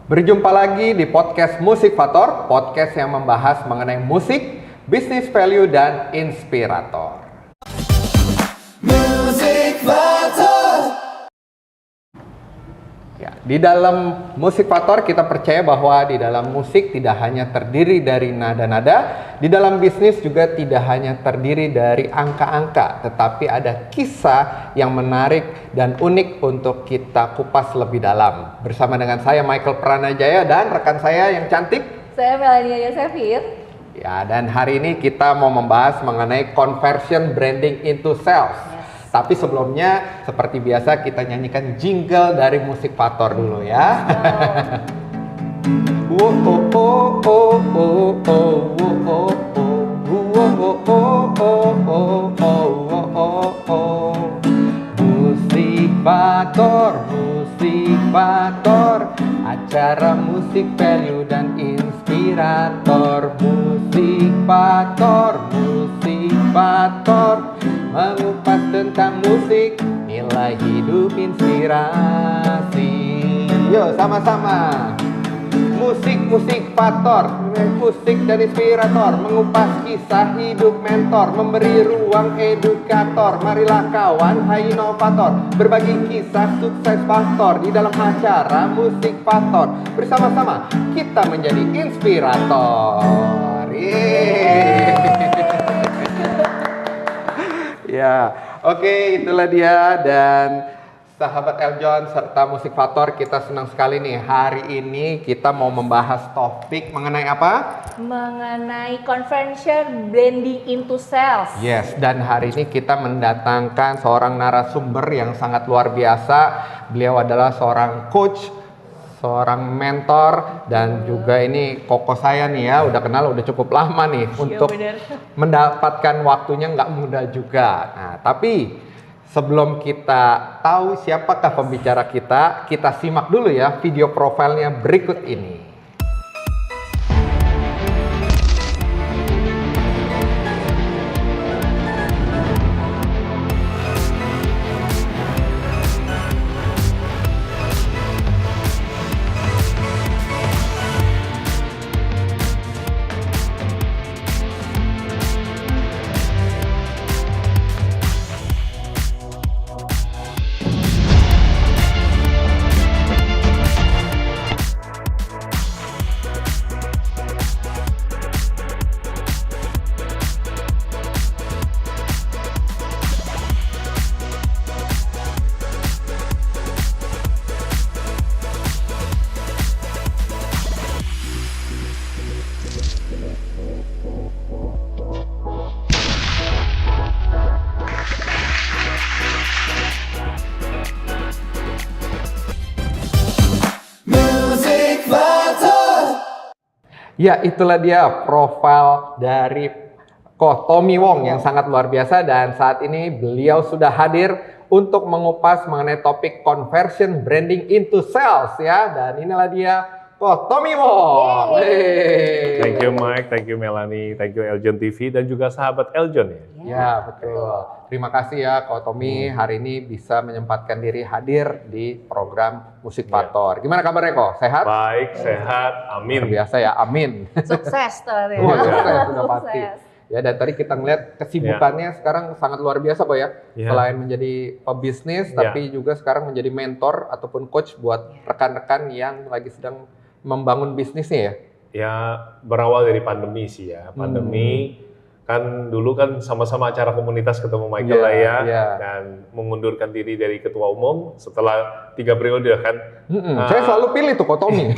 Berjumpa lagi di podcast Musik Fator, podcast yang membahas mengenai musik, bisnis value, dan inspirator. Musik Fator. Ya, di dalam Musik Fator kita percaya bahwa di dalam musik tidak hanya terdiri dari nada-nada, di dalam bisnis juga tidak hanya terdiri dari angka-angka, tetapi ada kisah yang menarik dan unik untuk kita kupas lebih dalam. Bersama dengan saya Michael Pranajaya dan rekan saya yang cantik, saya Melania Yosefir. Ya, dan hari ini kita mau membahas mengenai conversion branding into sales. Tapi sebelumnya, seperti biasa kita nyanyikan jingle dari Musik Fator dulu ya. Musik Fator, Musik Fator, acara musik value dan inspirator. Musik Fator, Musik Fator, mengupas tentang musik, nilai hidup, inspirasi. Yuk sama-sama. Musik Fator, musik dan inspirator, mengupas kisah hidup mentor, memberi ruang edukator. Marilah kawan, hai inovator, berbagi kisah sukses faktor di dalam acara Musik Fator. Bersama-sama kita menjadi inspirator. Ya, oke, itulah dia. Dan sahabat Eljon serta Musik Fator, kita senang sekali nih hari ini kita mau membahas topik mengenai apa? Mengenai conversion branding into sales. Yes, dan hari ini kita mendatangkan seorang narasumber yang sangat luar biasa. Beliau adalah seorang coach, seorang mentor, dan juga ini koko saya nih ya, udah kenal udah cukup lama nih untuk mendapatkan waktunya nggak mudah juga. Nah, tapi sebelum kita tahu siapakah pembicara kita simak dulu ya video profilnya berikut ini. Ya, itulah dia profil dari Ko Tommy Wong yang sangat luar biasa, dan saat ini beliau sudah hadir untuk mengupas mengenai topik conversion branding into sales ya. Dan inilah dia Ko Tommy Wong. Thank you Mike, thank you Melanie, thank you Eljon TV dan juga sahabat Eljon ya. Ya, betul. Terima kasih ya Ko Tommy hari ini bisa menyempatkan diri hadir di program Musik Fator. Gimana kabarnya Ko? Sehat? Baik, sehat, amin. Luar biasa ya, amin. Sukses ternyata. Sukses sudah pasti. Ya, dan tadi kita ngeliat kesibukannya sekarang sangat luar biasa Ko ya. Selain menjadi pebisnis, tapi juga sekarang menjadi mentor ataupun coach buat rekan-rekan yang lagi sedang membangun bisnisnya ya. Ya, berawal dari pandemi sih ya. Pandemi kan dulu kan sama-sama acara komunitas ketemu Michael lah ya, dan mengundurkan diri dari ketua umum setelah 3 periode kan. Saya selalu pilih tuh Ko Tommy.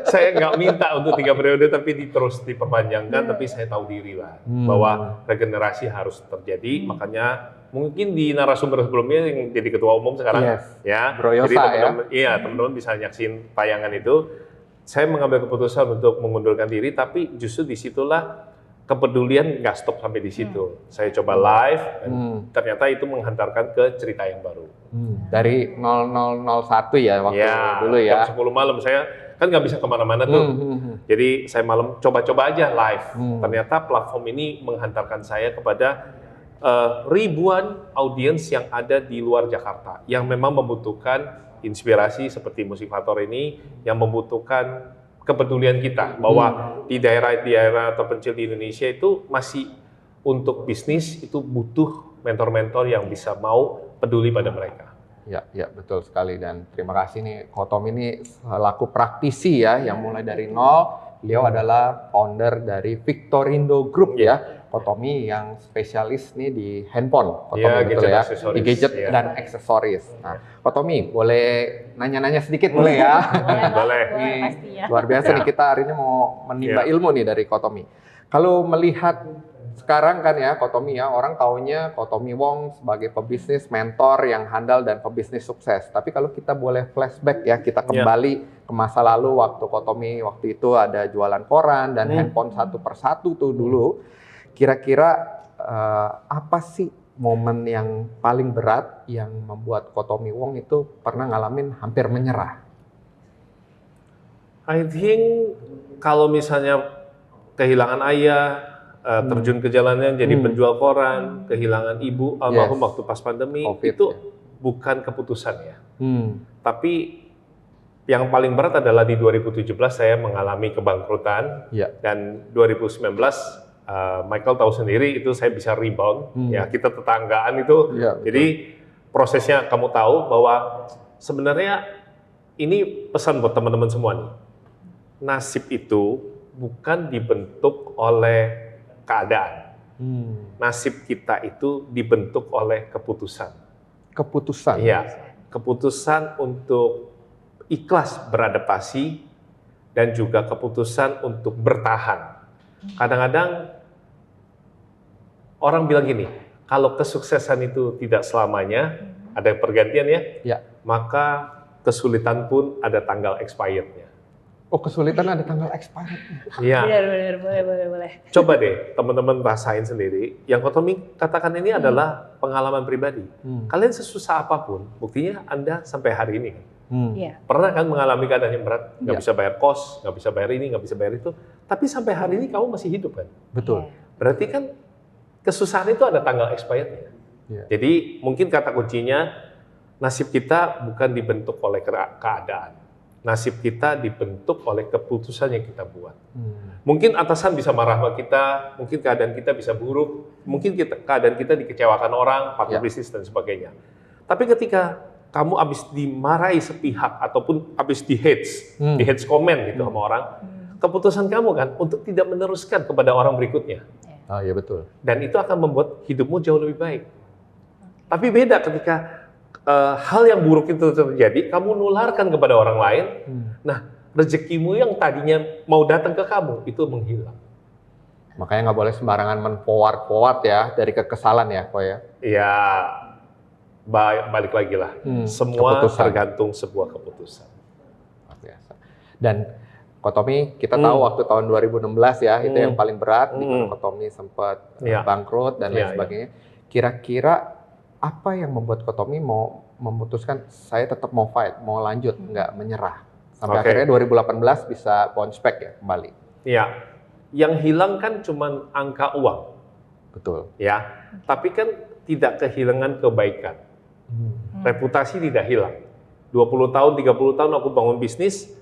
Saya nggak minta untuk 3 periode tapi terus diperpanjangkan, tapi saya tahu diri lah bahwa regenerasi harus terjadi. Makanya mungkin di narasumber sebelumnya yang jadi ketua umum sekarang ya. Bro Yosa, jadi teman-teman, teman-teman bisa nyaksin tayangan itu. Saya mengambil keputusan untuk mengundurkan diri, tapi justru disitulah kepedulian nggak stop sampai di situ. Saya coba live, dan ternyata itu menghantarkan ke cerita yang baru. Dari 0001 ya waktu dulu ya. Jam 10 malam saya kan nggak bisa kemana-mana tuh. Jadi saya malam coba-coba aja live. Ternyata platform ini menghantarkan saya kepada ribuan audiens yang ada di luar Jakarta yang memang membutuhkan inspirasi seperti Musik-Faktor ini yang membutuhkan kepedulian kita bahwa di daerah-daerah terpencil di Indonesia itu masih untuk bisnis itu butuh mentor-mentor yang bisa mau peduli pada mereka. Ya, betul sekali, dan terima kasih nih Kotom ini selaku praktisi ya yang mulai dari nol. Beliau adalah founder dari Victorindo Group ya. Kotomi yang spesialis nih di handphone, Kotomi betul ya, di gadget dan aksesoris. Nah, Kotomi boleh nanya-nanya sedikit boleh ya? Boleh. Pastinya. Luar biasa nih, kita hari ini mau menimba ilmu nih dari Kotomi. Kalau melihat sekarang kan ya Kotomi ya, orang taunya Kotomi Wong sebagai pebisnis, mentor yang handal dan pebisnis sukses. Tapi kalau kita boleh flashback ya, kita kembali ke masa lalu waktu Kotomi waktu itu ada jualan koran dan handphone satu persatu tuh dulu. Kira-kira apa sih momen yang paling berat yang membuat Kotomi Wong itu pernah ngalamin hampir menyerah? I think kalau misalnya kehilangan ayah, terjun ke jalannya jadi penjual koran, kehilangan ibu almarhum waktu pas pandemi, COVID, itu ya. bukan keputusan ya. Tapi yang paling berat adalah di 2017 saya mengalami kebangkrutan dan 2019 Michael tahu sendiri itu saya bisa rebound ya, kita tetanggaan itu. Jadi prosesnya kamu tahu bahwa sebenarnya ini pesan buat teman-teman semua nih. Nasib itu bukan dibentuk oleh keadaan. Nasib kita itu dibentuk oleh keputusan. Keputusan. Iya, keputusan untuk ikhlas beradaptasi dan juga keputusan untuk bertahan. Kadang-kadang orang bilang gini, kalau kesuksesan itu tidak selamanya, ada pergantian ya, maka kesulitan pun ada tanggal expired-nya. Oh, kesulitan ada tanggal expired-nya. Iya. Benar, boleh. Coba deh teman-teman rasain sendiri. Yang Kotomi katakan ini adalah pengalaman pribadi. Kalian sesusah apapun, buktinya Anda sampai hari ini. Pernah kan mengalami keadaan yang berat, nggak bisa bayar kos, nggak bisa bayar ini, nggak bisa bayar itu, tapi sampai hari ini kamu masih hidup kan? Betul. Berarti kan kesusahan itu ada tanggal expired-nya. Jadi mungkin kata kuncinya, nasib kita bukan dibentuk oleh keadaan. Nasib kita dibentuk oleh keputusan yang kita buat. Mungkin atasan bisa marah sama kita, mungkin keadaan kita bisa buruk, mungkin keadaan kita dikecewakan orang, partner bisnis dan sebagainya. Tapi ketika kamu habis dimarahi sepihak ataupun habis di hate comment gitu sama orang, keputusan kamu kan untuk tidak meneruskan kepada orang berikutnya. Oh iya betul. Dan itu akan membuat hidupmu jauh lebih baik. Tapi beda ketika hal yang buruk itu terjadi, kamu nularkan kepada orang lain. Nah, rezekimu yang tadinya mau datang ke kamu itu menghilang. Makanya nggak boleh sembarangan men-forward ya dari kekesalan ya, Ko ya. Iya. Balik lagi lah, semua keputusan. tergantung sebuah keputusan. Luar biasa. Dan Kotomi, kita tahu waktu tahun 2016 ya, itu yang paling berat, di mana Kotomi sempat bangkrut dan lain sebagainya. Kira-kira apa yang membuat Kotomi mau memutuskan, saya tetap mau fight, mau lanjut, nggak menyerah. Sampai akhirnya 2018 bisa bounce back ya, kembali. Iya, yang hilang kan cuma angka uang. Betul. Ya, tapi kan tidak kehilangan kebaikan. Reputasi tidak hilang. 20 tahun, 30 tahun aku bangun bisnis,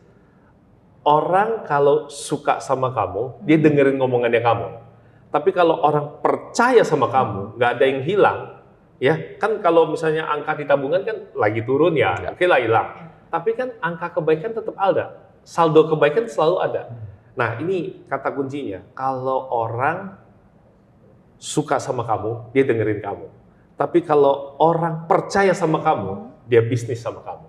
orang kalau suka sama kamu, dia dengerin ngomongannya kamu. Tapi kalau orang percaya sama kamu, nggak ada yang hilang, ya kan kalau misalnya angka di tabungan kan lagi turun ya, oke lah hilang. Tapi kan angka kebaikan tetap ada, saldo kebaikan selalu ada. Nah ini kata kuncinya, kalau orang suka sama kamu, dia dengerin kamu. Tapi kalau orang percaya sama kamu, dia bisnis sama kamu.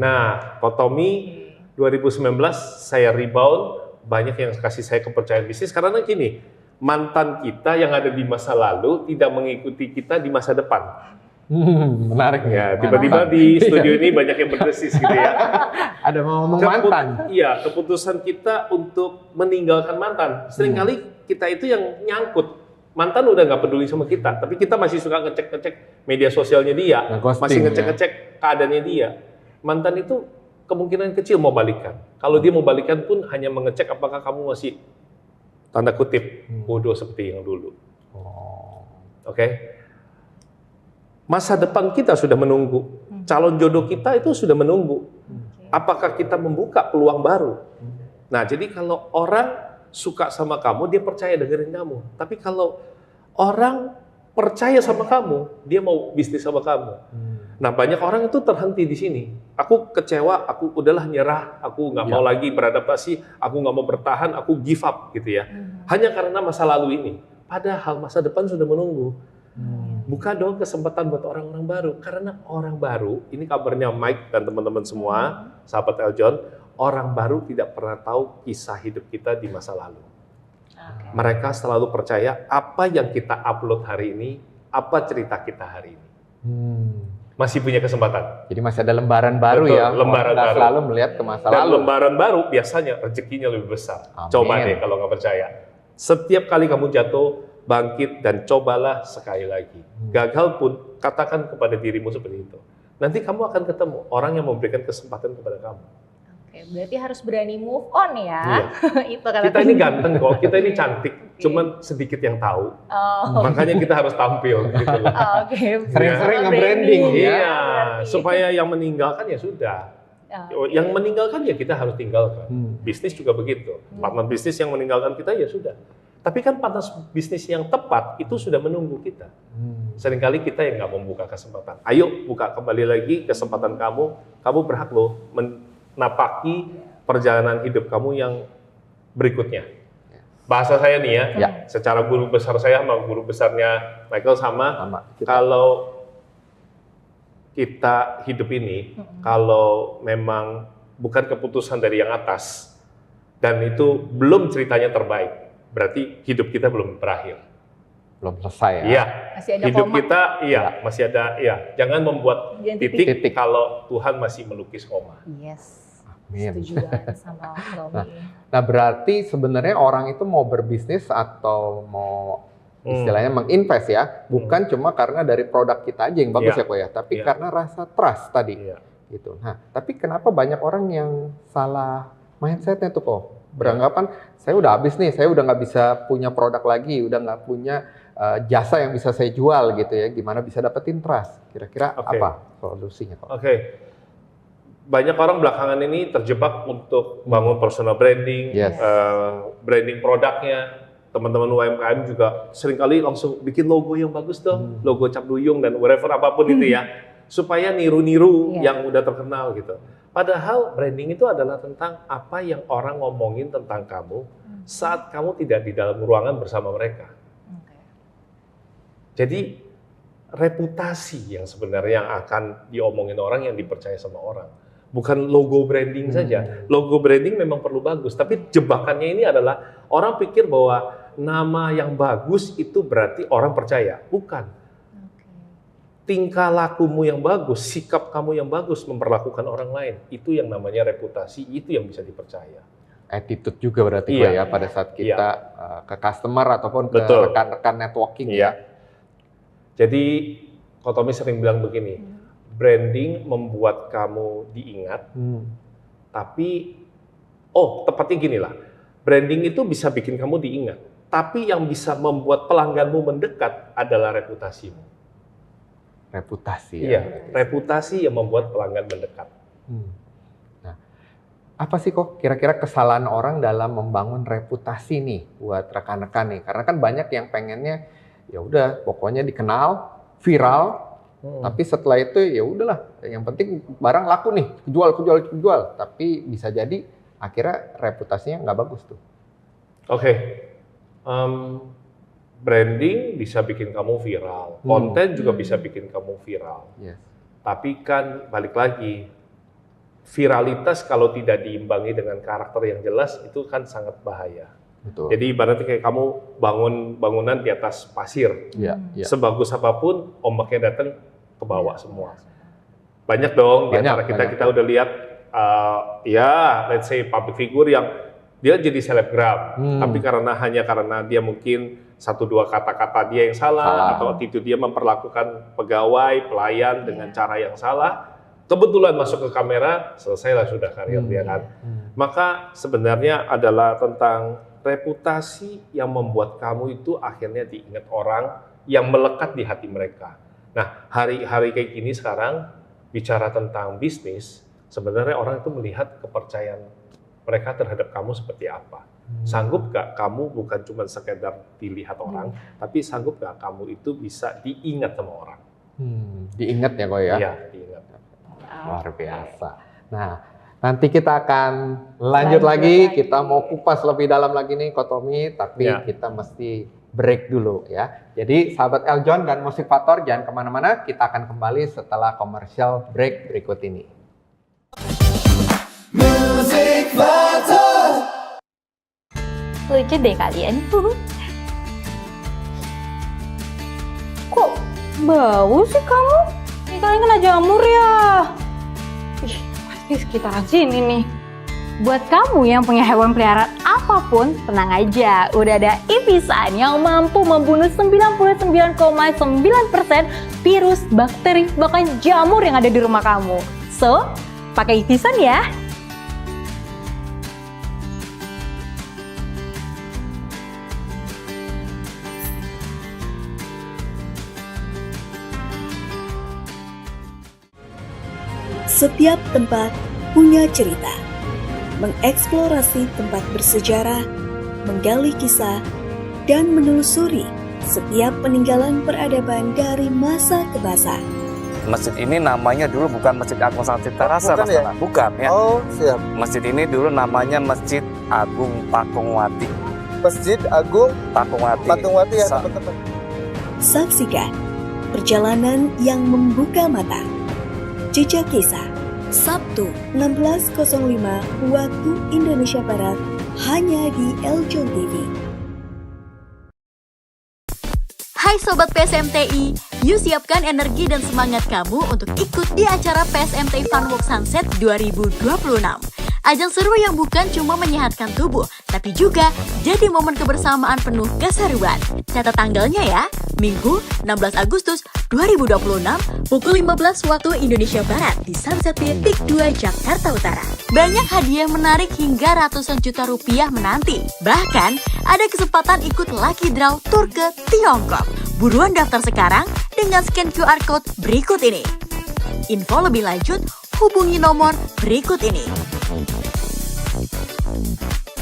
Nah, Kotomi 2019 saya rebound, banyak yang kasih saya kepercayaan bisnis karena gini, mantan kita yang ada di masa lalu tidak mengikuti kita di masa depan. Menarik ya. Tiba-tiba di studio ini banyak yang berdesis gitu ya. Ada mau ngomong mantan. Iya, keputusan kita untuk meninggalkan mantan. Seringkali kita itu yang nyangkut. Mantan udah nggak peduli sama kita, tapi kita masih suka ngecek-ngecek media sosialnya dia, masih ngecek-ngecek keadaannya dia. Mantan itu kemungkinan kecil mau balikan. Kalau dia mau balikan pun hanya mengecek apakah kamu masih tanda kutip bodoh seperti yang dulu. Oke? Masa depan kita sudah menunggu. calon jodoh kita itu sudah menunggu. Apakah kita membuka peluang baru? Nah, jadi kalau orang suka sama kamu, dia percaya dengerin kamu. Tapi kalau orang percaya sama kamu, dia mau bisnis sama kamu. Nah, banyak orang itu terhenti di sini. Aku kecewa, aku udahlah nyerah, aku nggak mau lagi beradaptasi, aku nggak mau bertahan, aku give up gitu ya. Hanya karena masa lalu ini. Padahal masa depan sudah menunggu. Buka dong kesempatan buat orang-orang baru. Karena orang baru, ini kabarnya Mike dan teman-teman semua, sahabat Eljon, orang baru tidak pernah tahu kisah hidup kita di masa lalu. Mereka selalu percaya apa yang kita upload hari ini, apa cerita kita hari ini. Masih punya kesempatan. Jadi masih ada lembaran baru. Betul, ya. lembaran Nggak baru. selalu melihat ke masa Dan lalu. lembaran baru biasanya rezekinya lebih besar. Amin. Coba deh kalau nggak percaya. Setiap kali kamu jatuh, bangkit dan cobalah sekali lagi. Gagal pun katakan kepada dirimu seperti itu. Nanti kamu akan ketemu orang yang memberikan kesempatan kepada kamu. Oke, berarti harus berani move on ya. Iya. Itu kata Kita ini ganteng kok, kita ini cantik, cuman sedikit yang tahu. Oh, Makanya kita harus tampil gitu loh. oke. Sering-sering Oh, nge-branding, ya. Iya, berarti. supaya yang meninggalkan ya sudah. Oke. Yang meninggalkan ya kita harus tinggalkan. Bisnis juga begitu. Partner bisnis yang meninggalkan kita ya sudah. Tapi kan partner bisnis yang tepat itu sudah menunggu kita. Seringkali kita yang nggak membuka kesempatan. Ayo buka kembali lagi kesempatan kamu. Kamu berhak loh menapaki perjalanan hidup kamu yang berikutnya. Bahasa saya nih ya, secara guru besar saya sama guru besarnya Michael sama. Kalau kita hidup ini, kalau memang bukan keputusan dari yang atas, dan itu belum ceritanya terbaik, berarti hidup kita belum berakhir. Belum selesai ya. Iya, Masih ada hidup koma. kita masih ada, jangan membuat Jangan titik kalau Tuhan masih melukis koma. Yes. Amin. Setuju banget sama Romi. Nah, berarti sebenarnya orang itu mau berbisnis atau mau istilahnya menginvest ya, bukan cuma karena dari produk kita aja yang bagus ya kok ya, tapi karena rasa trust tadi. Gitu. Nah, tapi kenapa banyak orang yang salah mindsetnya tuh kok? Beranggapan saya udah habis nih, saya udah nggak bisa punya produk lagi, udah nggak punya jasa yang bisa saya jual gitu ya. Gimana bisa dapetin trust? Kira-kira apa solusinya kok? Banyak orang belakangan ini terjebak untuk bangun personal branding, branding produknya. Teman-teman UMKM juga seringkali langsung bikin logo yang bagus tuh, logo Cap Duyung dan whatever apapun itu ya, supaya niru-niru yang udah terkenal gitu. Padahal branding itu adalah tentang apa yang orang ngomongin tentang kamu saat kamu tidak di dalam ruangan bersama mereka. Jadi reputasi yang sebenarnya yang akan diomongin orang, yang dipercaya sama orang. Bukan logo branding saja. Logo branding memang perlu bagus, tapi jebakannya ini adalah orang pikir bahwa nama yang bagus itu berarti orang percaya. Bukan. Tingkah lakumu yang bagus, sikap kamu yang bagus memperlakukan orang lain, itu yang namanya reputasi, itu yang bisa dipercaya. Attitude juga berarti Pak ya pada saat kita ke customer ataupun ke rekan-rekan networking ya. Jadi Kotomi sering bilang begini, branding membuat kamu diingat, tapi tepatnya gini lah, branding itu bisa bikin kamu diingat, tapi yang bisa membuat pelangganmu mendekat adalah reputasimu. Reputasi ya? Iya, reputasi yang membuat pelanggan mendekat. Nah, apa sih kok kira-kira kesalahan orang dalam membangun reputasi nih buat rekan-rekan nih? Karena kan banyak yang pengennya ya udah pokoknya dikenal, viral, tapi setelah itu ya udahlah, yang penting barang laku nih, jual. Tapi bisa jadi akhirnya reputasinya nggak bagus tuh. Branding bisa bikin kamu viral, konten juga bisa bikin kamu viral. Tapi kan balik lagi, viralitas kalau tidak diimbangi dengan karakter yang jelas itu kan sangat bahaya. Betul. Jadi ibaratnya kayak kamu bangun bangunan di atas pasir, sebagus apapun ombaknya datang ke bawah semua. Banyak dong di antara kita udah lihat, let's say public figure yang dia jadi selebgram, tapi hanya karena dia mungkin 1-2 kata-kata dia yang salah, atau attitude dia memperlakukan pegawai, pelayan dengan cara yang salah, kebetulan masuk ke kamera, selesailah sudah karir dia kan. Maka sebenarnya adalah tentang reputasi yang membuat kamu itu akhirnya diingat orang, yang melekat di hati mereka. Nah, hari-hari kayak gini sekarang, bicara tentang bisnis, sebenarnya orang itu melihat kepercayaan mereka terhadap kamu seperti apa. Sanggup gak kamu bukan cuma sekedar dilihat orang, tapi sanggup gak kamu itu bisa diingat sama orang? Diingat ya kok ya? Iya, diingat. Luar biasa. Nah, nanti kita akan lanjut lagi. Kita mau kupas lebih dalam lagi nih Kotomi, tapi kita mesti break dulu ya. Jadi sahabat Eljon dan Musik-Faktor jangan kemana-mana, kita akan kembali setelah commercial break berikut ini. Lucu deh kalian. Kok bau sih kamu? Ini kalian kena jamur ya? Ih, pasti sekitaran sini nih. Buat kamu yang punya hewan peliharaan apapun, tenang aja. Udah ada Ivisan yang mampu membunuh 99,9% virus, bakteri, bahkan jamur yang ada di rumah kamu. So, pakai Ivisan ya. Setiap tempat punya cerita. Mengeksplorasi tempat bersejarah, menggali kisah, dan menelusuri setiap peninggalan peradaban dari masa ke masa. Masjid ini namanya dulu bukan Masjid Agung Sang Cipta Rasa, bukan Mas ya? Nana. Bukan ya. Oh, siap. Masjid ini dulu namanya Masjid Agung Pakungwati. Masjid Agung Pakungwati. Patungwati ya, Sa- teman-teman. Saksikan perjalanan yang membuka mata. Jejak Kisah, Sabtu 16.05 waktu Indonesia Barat, hanya di Eljon TV. Hai Sobat PSMTI, yuk siapkan energi dan semangat kamu untuk ikut di acara PSMTI Funwalk Sunset 2026. Ajang seru yang bukan cuma menyehatkan tubuh, tapi juga jadi momen kebersamaan penuh keseruan. Catat tanggalnya ya, Minggu 16 Agustus 2026, pukul 15 waktu Indonesia Barat di Sunset Pier Peak 2 Jakarta Utara. Banyak hadiah menarik hingga ratusan juta rupiah menanti. Bahkan, ada kesempatan ikut Lucky Draw Tour ke Tiongkok. Buruan daftar sekarang dengan scan QR Code berikut ini. Info lebih lanjut, hubungi nomor berikut ini.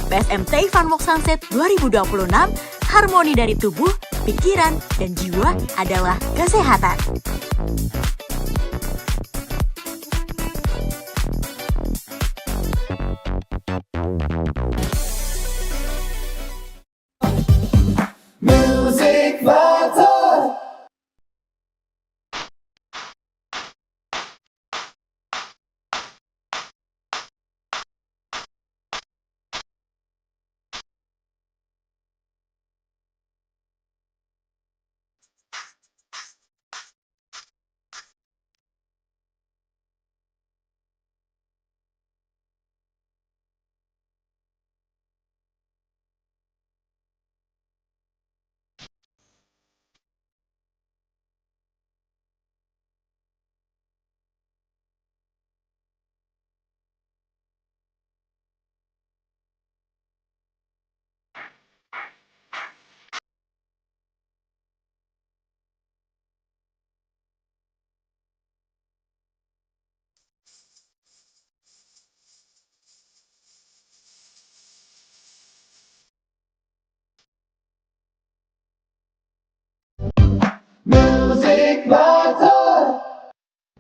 PSMTI Funwalk Sunset 2026, harmoni dari tubuh, pikiran, dan jiwa adalah kesehatan.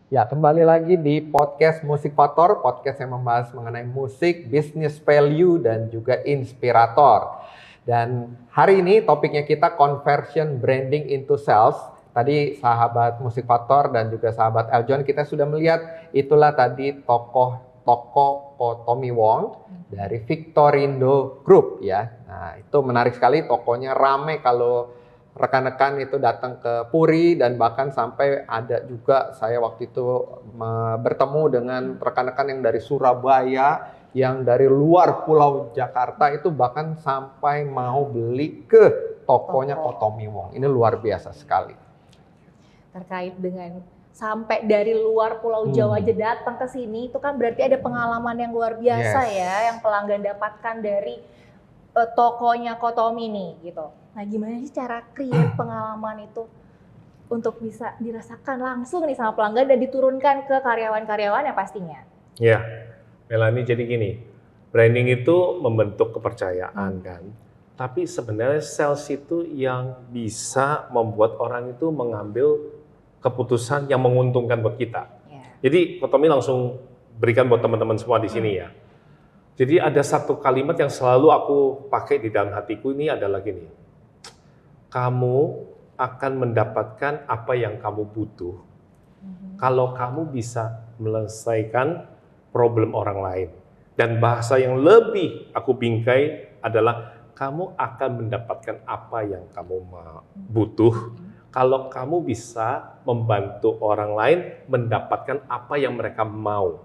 Ya, kembali lagi di podcast Musik-Faktor, podcast yang membahas mengenai musik, business value, dan juga inspirator. Dan hari ini topiknya kita conversion branding into sales. Tadi sahabat Musik-Faktor dan juga sahabat Eljon, kita sudah melihat itulah tadi tokoh Tommy Wong dari Victorindo Group ya. Nah, itu menarik sekali, tokonya rame kalau rekan-rekan itu datang ke Puri, dan bahkan sampai ada juga saya waktu itu bertemu dengan rekan-rekan yang dari Surabaya, yang dari luar Pulau Jakarta itu bahkan sampai mau beli ke tokonya Tommy Wong. Ini luar biasa sekali. Terkait dengan sampai dari luar Pulau Jawa aja datang ke sini, itu kan berarti ada pengalaman yang luar biasa ya, yang pelanggan dapatkan dari tokonya Tommy nih gitu. Nah, gimana sih cara create pengalaman itu? untuk bisa dirasakan langsung nih sama pelanggan dan diturunkan ke karyawan-karyawan ya pastinya? Ya, Melanie, jadi gini, branding itu membentuk kepercayaan kan, tapi sebenarnya sales itu yang bisa membuat orang itu mengambil keputusan yang menguntungkan buat kita. Jadi Kotomi langsung berikan buat teman-teman semua di sini ya. Jadi ada satu kalimat yang selalu aku pakai di dalam hatiku ini adalah gini, kamu akan mendapatkan apa yang kamu butuh kalau kamu bisa menyelesaikan problem orang lain. Dan bahasa yang lebih aku bingkai adalah kamu akan mendapatkan apa yang kamu butuh kalau kamu bisa membantu orang lain mendapatkan apa yang mereka mau.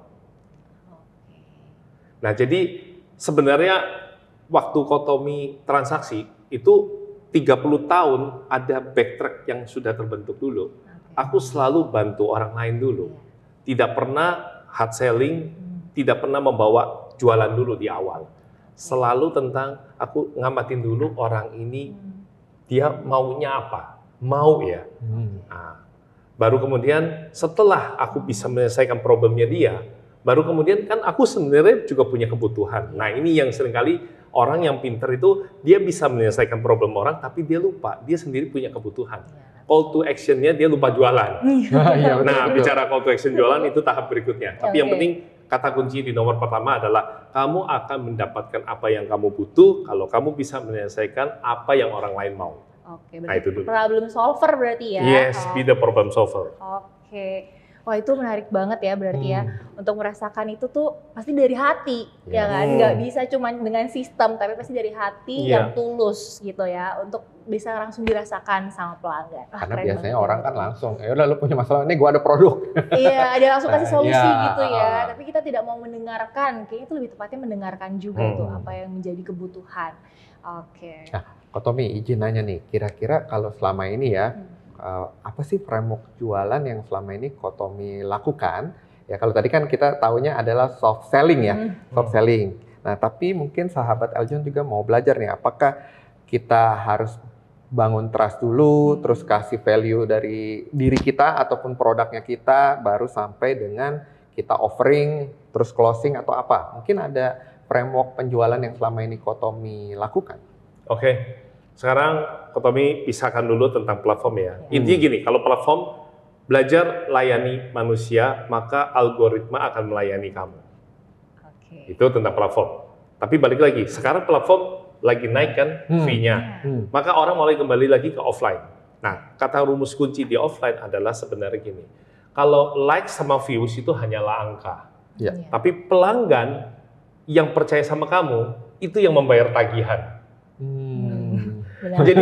Nah, jadi sebenarnya waktu Kotomi transaksi itu 30 tahun ada backtrack yang sudah terbentuk dulu. Aku selalu bantu orang lain dulu. Tidak pernah hard selling, tidak pernah membawa jualan dulu di awal. Selalu tentang aku ngamatin dulu orang ini dia maunya apa. Mau ya. Nah, baru kemudian setelah aku bisa menyelesaikan problemnya dia, baru kemudian kan aku sebenarnya juga punya kebutuhan. Nah, ini yang seringkali orang yang pinter itu dia bisa menyelesaikan problem orang tapi dia lupa, dia sendiri punya kebutuhan. Call to action-nya dia lupa jualan. Nah, bicara call to action jualan itu tahap berikutnya. Tapi yang penting kata kunci di nomor pertama adalah kamu akan mendapatkan apa yang kamu butuh kalau kamu bisa menyelesaikan apa yang orang lain mau. Oke, Nah, itu berarti dulu. problem solver berarti ya? Yes, be the problem solver. Oke. Wah, itu menarik banget ya berarti ya. Untuk merasakan itu tuh pasti dari hati, ya kan? Nggak bisa cuma dengan sistem, tapi pasti dari hati yang tulus gitu ya. Untuk bisa langsung dirasakan sama pelanggan. Wah, Karena keren biasanya banget orang ya. kan langsung, ya udah lu punya masalah, ini gua ada produk. Iya, ada langsung kasih solusi Iya, gitu ya. Tapi kita tidak mau mendengarkan. Kayaknya itu lebih tepatnya mendengarkan juga itu apa yang menjadi kebutuhan. Oke. Nah, Kotomi izin nanya nih, kira-kira kalau selama ini ya, apa sih framework jualan yang selama ini Kotomi lakukan? Ya kalau tadi kan kita taunya adalah soft selling ya, soft selling. Nah tapi mungkin sahabat Eljon juga mau belajar nih, apakah kita harus bangun trust dulu, terus kasih value dari diri kita ataupun produknya kita, baru sampai dengan kita offering, terus closing atau apa? Mungkin ada framework penjualan yang selama ini Kotomi lakukan. Oke, sekarang Kotomi pisahkan dulu tentang platform ya. Intinya gini, kalau platform belajar layani manusia, maka algoritma akan melayani kamu. Itu tentang platform. Tapi balik lagi, sekarang platform lagi naik kan fee-nya. Maka orang mulai kembali lagi ke offline. Nah, kata rumus kunci di offline adalah sebenarnya gini. Kalau like sama views itu hanyalah angka. Tapi pelanggan yang percaya sama kamu, itu yang membayar tagihan. Jadi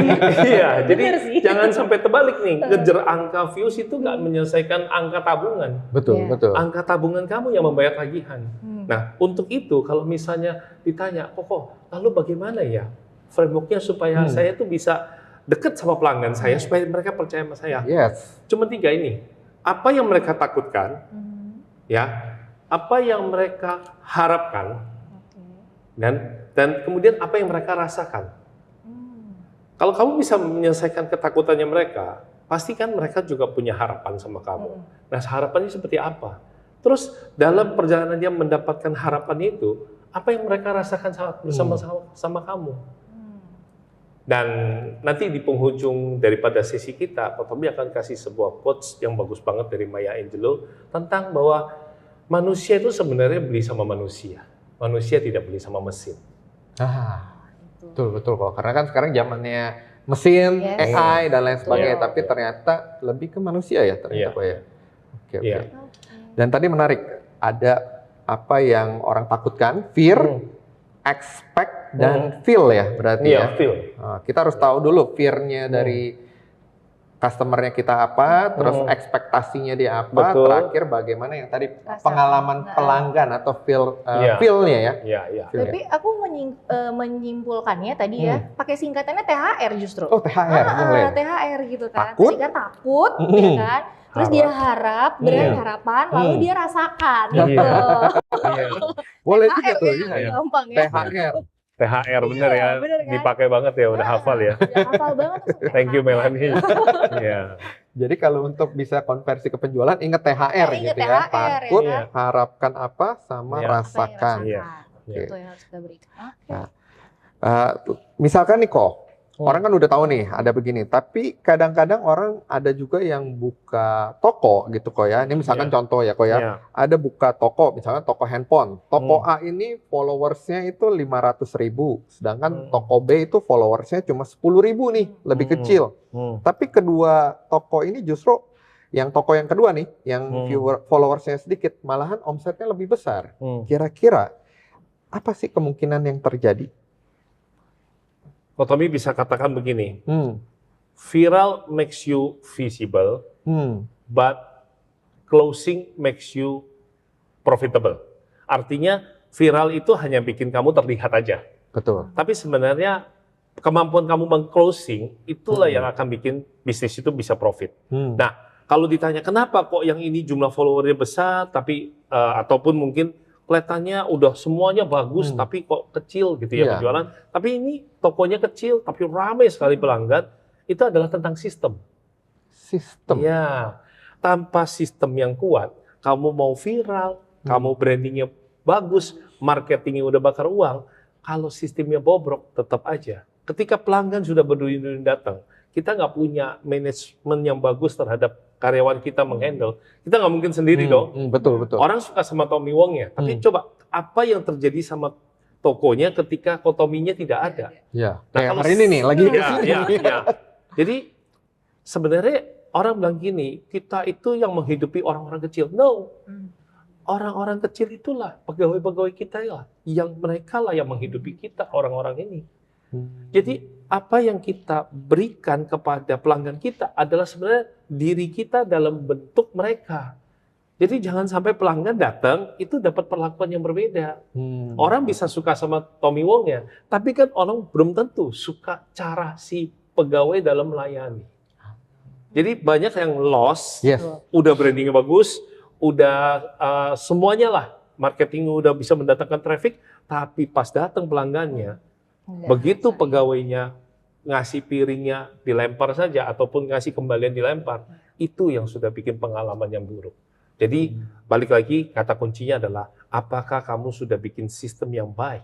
jadi jangan sampai terbalik nih, ngejar angka views itu nggak menyelesaikan angka tabungan. Betul, betul. Angka tabungan kamu yang membayar tagihan. Nah, untuk itu kalau misalnya ditanya, Koko, lalu bagaimana ya frameworknya supaya saya tuh bisa deket sama pelanggan saya, supaya mereka percaya sama saya? Yes. Cuma 3 ini. Apa yang mereka takutkan, ya, apa yang mereka harapkan, dan kemudian apa yang mereka rasakan. Kalau kamu bisa menyelesaikan ketakutannya mereka, pasti kan mereka juga punya harapan sama kamu. Nah, harapannya seperti apa? Terus dalam perjalanan dia mendapatkan harapan itu, apa yang mereka rasakan sama kamu? Dan nanti di penghujung daripada sesi kita, Kotomi akan kasih sebuah quotes yang bagus banget dari Maya Angelou tentang bahwa manusia itu sebenarnya beli sama manusia. Manusia tidak beli sama mesin. Betul kok. Karena kan sekarang zamannya mesin, AI dan lain sebagainya, tapi ternyata lebih ke manusia ya ternyata kok ya. Oke. Dan tadi menarik, ada apa yang orang takutkan, fear, expect dan feel ya berarti ya. Feel. Nah, kita harus tahu dulu fear-nya dari customer-nya kita apa, terus ekspektasinya dia apa, terakhir bagaimana yang tadi pengalaman pelanggan atau feel-nya ya. Tapi aku menyimpulkannya tadi ya, pakai singkatannya THR justru. Oh, THR boleh. THR gitu kan. Takut. Tadi kan takut, ya kan. Terus dia harap, harapan, lalu dia rasakan gitu. Boleh juga tuh. Gampang ya. THR. THR bener ya, bener kan? dipakai banget ya, udah hafal ya. Udah hafal banget tuh. Thank you Melanie. Jadi kalau untuk bisa konversi ke penjualan, ingat THR Ingat gitu ya. THR, Takut, ya. harapkan apa, sama Iya. rasakan. Iya. Itu yang harus kita berikan. Oke. Nah, misalkan nih kok, orang kan udah tahu nih ada begini, tapi kadang-kadang orang ada juga yang buka toko gitu kok ya. Ini misalkan Iya. contoh ya kok ya. Iya. Ada buka toko, misalnya toko handphone. Toko A ini followersnya itu 500.000, sedangkan toko B itu followersnya cuma 10.000 nih, lebih kecil. Tapi kedua toko ini justru yang toko yang kedua nih, yang followersnya sedikit, malahan omsetnya lebih besar. Kira-kira apa sih kemungkinan yang terjadi? Tommy bisa katakan begini, viral makes you visible, but closing makes you profitable. Artinya viral itu hanya bikin kamu terlihat aja. Betul. Tapi sebenarnya kemampuan kamu meng-closing itulah yang akan bikin bisnis itu bisa profit. Nah, kalau ditanya kenapa kok yang ini jumlah followernya besar, tapi ataupun mungkin kelihatannya udah semuanya bagus, tapi kok kecil gitu ya penjualan. Tapi ini tokonya kecil, tapi ramai sekali pelanggan. Itu adalah tentang sistem. Sistem. Ya, tanpa sistem yang kuat, kamu mau viral, kamu brandingnya bagus, marketingnya udah bakar uang. Kalau sistemnya bobrok, tetap aja. Ketika pelanggan sudah berduyun-duyun datang, kita nggak punya manajemen yang bagus terhadap karyawan kita menghandle, kita nggak mungkin sendiri dong. Betul. Orang suka sama Tommy Wong ya, tapi coba apa yang terjadi sama tokonya ketika Tommy-nya tidak ada? Ya. Nah, Kayak kalau hari ini nih, lagi di sini. ya. Jadi sebenarnya orang bilang gini, kita itu yang menghidupi orang-orang kecil. No, orang-orang kecil itulah pegawai-pegawai kita ya, yang mereka lah yang menghidupi kita, orang-orang ini. Jadi apa yang kita berikan kepada pelanggan kita adalah sebenarnya diri kita dalam bentuk mereka. Jadi jangan sampai pelanggan datang itu dapat perlakuan yang berbeda. Orang bisa suka sama Tommy Wong ya, tapi kan orang belum tentu suka cara si pegawai dalam melayani. Jadi banyak yang loss, udah brandingnya bagus, udah semuanya lah, marketing udah bisa mendatangkan traffic, tapi pas datang pelanggannya, begitu pegawainya ngasih piringnya dilempar saja ataupun ngasih kembalian dilempar, itu yang sudah bikin pengalaman yang buruk. Jadi balik lagi kata kuncinya adalah apakah kamu sudah bikin sistem yang baik,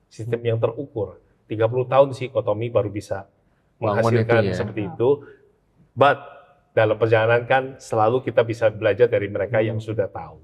sistem yang terukur. 30 tahun sih Tommy baru bisa menghasilkan seperti itu. But dalam perjalanan kan selalu kita bisa belajar dari mereka yang sudah tahu.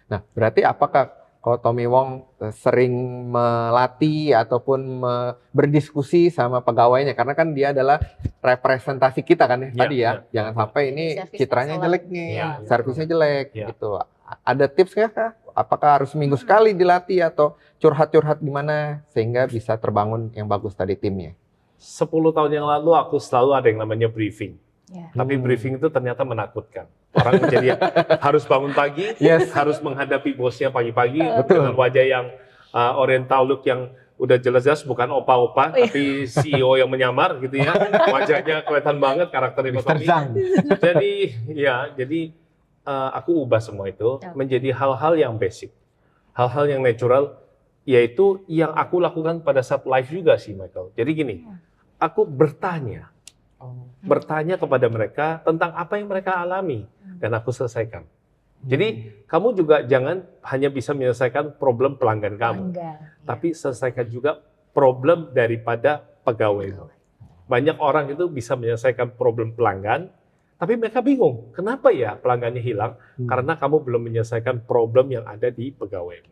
Nah, berarti apakah kalau Tommy Wong sering melatih ataupun berdiskusi sama pegawainya, karena kan dia adalah representasi kita kan tadi ya, jangan sampai ini citranya jelek nih, servisnya jelek gitu. Ada tips nggak kah? Apakah harus seminggu sekali dilatih atau curhat-curhat gimana sehingga bisa terbangun yang bagus tadi timnya? 10 tahun yang lalu aku selalu ada yang namanya briefing. Tapi briefing itu ternyata menakutkan. Orang jadi harus bangun pagi, harus menghadapi bosnya pagi-pagi dengan wajah yang oriental look yang udah jelas-jelas bukan opa-opa, tapi CEO yang menyamar gitu ya. Wajahnya kelihatan banget karakternya Tommy. Jadi aku ubah semua itu menjadi hal-hal yang basic, hal-hal yang natural, yaitu yang aku lakukan pada saat live juga sih, Michael. Jadi gini, aku bertanya kepada mereka tentang apa yang mereka alami dan aku selesaikan. Jadi kamu juga jangan hanya bisa menyelesaikan problem pelanggan kamu, tapi selesaikan juga problem daripada pegawai. Banyak orang itu bisa menyelesaikan problem pelanggan, tapi mereka bingung, kenapa ya pelanggannya hilang? Karena kamu belum menyelesaikan problem yang ada di pegawai.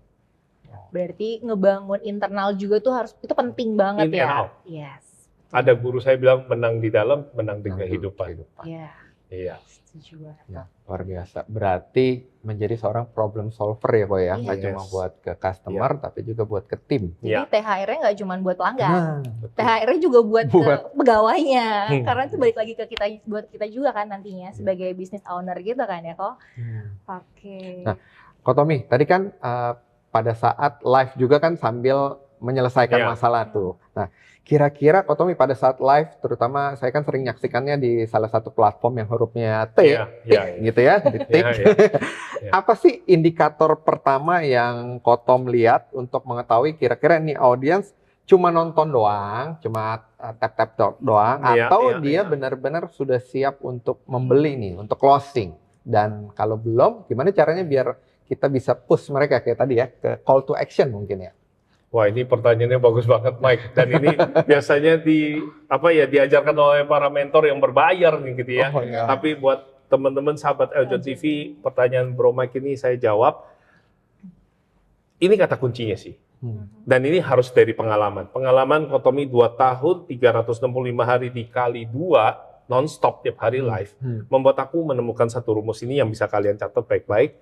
Berarti ngebangun internal juga tuh itu penting banget In ya. and out. Yes. Ada guru saya bilang menang di dalam, menang di kehidupan. Iya. Iya. Setuju banget. Ya, luar biasa. Berarti menjadi seorang problem solver ya kok ya, nggak Yes. cuma buat ke customer tapi juga buat ke tim. Jadi THR-nya nggak cuma buat pelanggan. Nah, betul. THR-nya juga buat ke pegawainya. Karena itu balik lagi ke kita, buat kita juga kan nantinya sebagai business owner gitu kan ya kok. Oke. Nah, Kok Tommy, tadi kan pada saat live juga kan sambil menyelesaikan masalah tuh. Nah, kira-kira Kok Tommy pada saat live, terutama saya kan sering nyaksikannya di salah satu platform yang hurufnya T, gitu ya, di tik. Apa sih indikator pertama yang Kok Tom lihat untuk mengetahui kira-kira nih audiens cuma nonton doang, cuma tap-tap doang, atau dia iya. benar-benar sudah siap untuk membeli nih, untuk closing. Dan kalau belum, gimana caranya biar kita bisa push mereka kayak tadi ya, ke call to action mungkin ya? Wah, ini pertanyaannya bagus banget, Mike. Dan ini biasanya diajarkan oleh para mentor yang berbayar nih gitu ya. Oh, iya. Tapi buat teman-teman sahabat Eljon TV, pertanyaan Bro Mike ini saya jawab. Ini kata kuncinya sih. Dan ini harus dari pengalaman. Pengalaman Kotomi 2 tahun, 365 hari dikali 2, non-stop tiap hari live, membuat aku menemukan satu rumus ini yang bisa kalian catat baik-baik.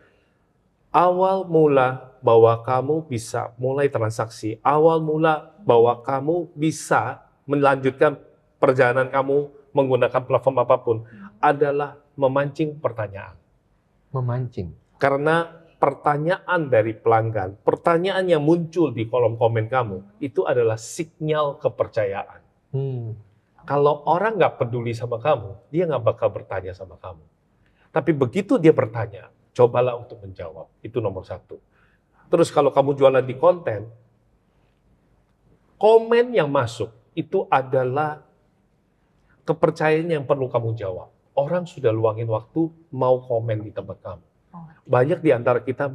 Awal mula bahwa kamu bisa mulai transaksi, awal mula bahwa kamu bisa melanjutkan perjalanan kamu menggunakan platform apapun adalah memancing pertanyaan. Memancing. Karena pertanyaan dari pelanggan, pertanyaan yang muncul di kolom komen kamu, itu adalah sinyal kepercayaan. Kalau orang nggak peduli sama kamu, dia nggak bakal bertanya sama kamu. Tapi begitu dia bertanya, cobalah untuk menjawab. Itu nomor 1. Terus kalau kamu jualan di konten, komen yang masuk itu adalah kepercayaan yang perlu kamu jawab. Orang sudah luangin waktu mau komen di tempat kamu. Banyak di antara kita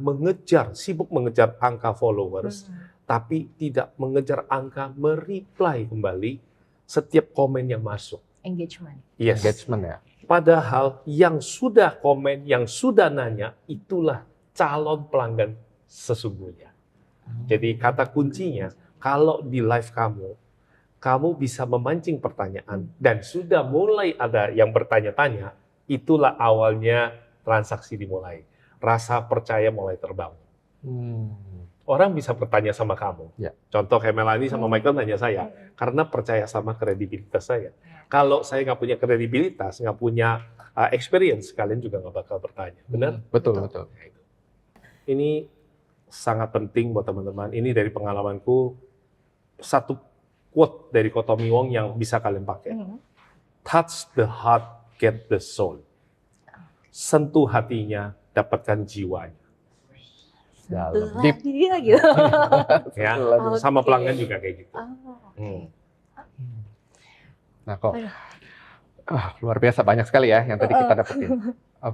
sibuk mengejar angka followers, tapi tidak mengejar angka mereply kembali setiap komen yang masuk. Engagement. Yes. Engagement ya. Padahal yang sudah komen, yang sudah nanya, itulah calon pelanggan sesungguhnya. Jadi kata kuncinya, kalau di live kamu bisa memancing pertanyaan, dan sudah mulai ada yang bertanya-tanya, itulah awalnya transaksi dimulai. Rasa percaya mulai terbangun. Orang bisa bertanya sama kamu. Ya. Contoh kayak Melanie sama Michael nanya saya, karena percaya sama kredibilitas saya. Kalau saya nggak punya kredibilitas, nggak punya experience, kalian juga nggak bakal bertanya. Benar? Betul. Ini sangat penting buat teman-teman. Ini dari pengalamanku, satu quote dari Kotomi Wong yang bisa kalian pakai. Touch the heart, get the soul. Sentuh hatinya, dapatkan jiwanya. Dalam. Deep. Dia gitu. Ya, Oke. sama pelanggan juga kayak gitu. Nah kok, luar biasa banyak sekali ya yang tadi kita dapetin.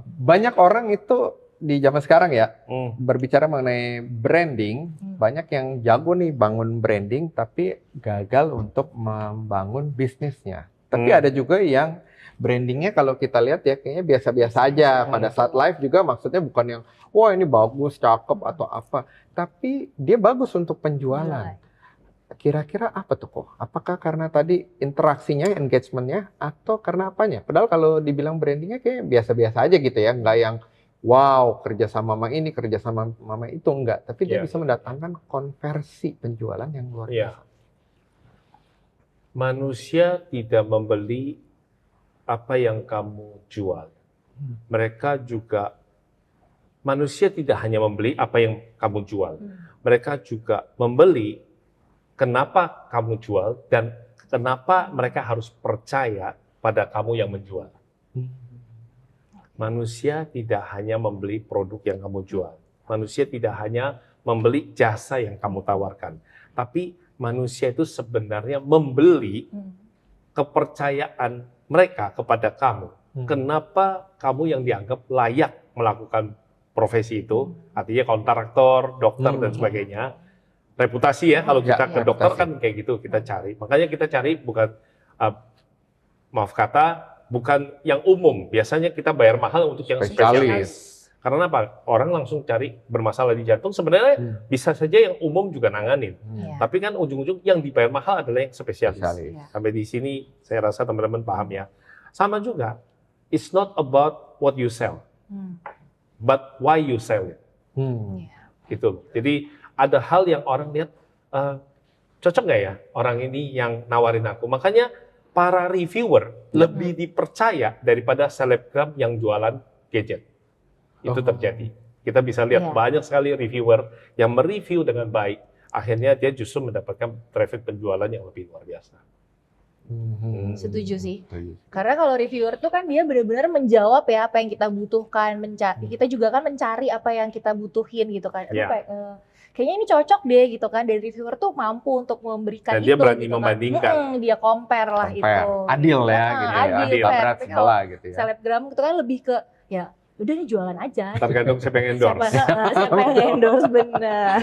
Banyak orang itu di zaman sekarang ya, berbicara mengenai branding, banyak yang jago nih bangun branding, tapi gagal untuk membangun bisnisnya. Tapi ada juga yang brandingnya kalau kita lihat ya kayaknya biasa-biasa aja. Pada saat live juga maksudnya bukan yang, wah ini bagus, cakep atau apa. Tapi dia bagus untuk penjualan. Kira-kira apa tuh kok? Apakah karena tadi interaksinya, engagementnya, atau karena apanya? Padahal kalau dibilang brandingnya kayak biasa-biasa aja gitu ya. Nggak yang, wow kerja sama mama ini, kerja sama mama itu. Enggak. Tapi dia bisa mendatangkan konversi penjualan yang luar biasa. Manusia tidak membeli apa yang kamu jual. Manusia tidak hanya membeli apa yang kamu jual. Mereka juga membeli kenapa kamu jual dan kenapa mereka harus percaya pada kamu yang menjual. Manusia tidak hanya membeli produk yang kamu jual. Manusia tidak hanya membeli jasa yang kamu tawarkan. Tapi manusia itu sebenarnya membeli kepercayaan mereka kepada kamu. Kenapa kamu yang dianggap layak melakukan profesi itu, artinya kontraktor, dokter, dan sebagainya. Reputasi ya, kalau kita ke dokter kan kayak gitu, kita cari. Makanya kita cari bukan, bukan yang umum. Biasanya kita bayar mahal untuk yang spesialis. Karena apa? Orang langsung cari bermasalah di jantung, sebenarnya bisa saja yang umum juga nanganin. Tapi kan ujung-ujung yang dibayar mahal adalah yang spesialis. Sampai di sini saya rasa teman-teman paham ya. Sama juga, it's not about what you sell, but why you sell it. Gitu. Jadi ada hal yang orang lihat, cocok nggak ya orang ini yang nawarin aku. Makanya para reviewer lebih dipercaya daripada selebgram yang jualan gadget. Itu terjadi. Kita bisa lihat banyak sekali reviewer yang mereview dengan baik. Akhirnya dia justru mendapatkan traffic penjualan yang lebih luar biasa. Setuju sih. Karena kalau reviewer tuh kan dia benar-benar menjawab ya apa yang kita butuhkan, kita juga kan mencari apa yang kita butuhin gitu kan. Aduh, kayaknya ini cocok deh gitu kan, dan reviewer tuh mampu untuk memberikan Dan itu. dia berani gitu membandingkan. Kan. Dia compare lah itu. Adil ya gitu ya. Adil, Fair, fair. sebelah gitu ya. Selebgram itu kan lebih ke ya udah nih jualan aja. Tergantung siapa yang endorse. Siapa yang endorse, benar.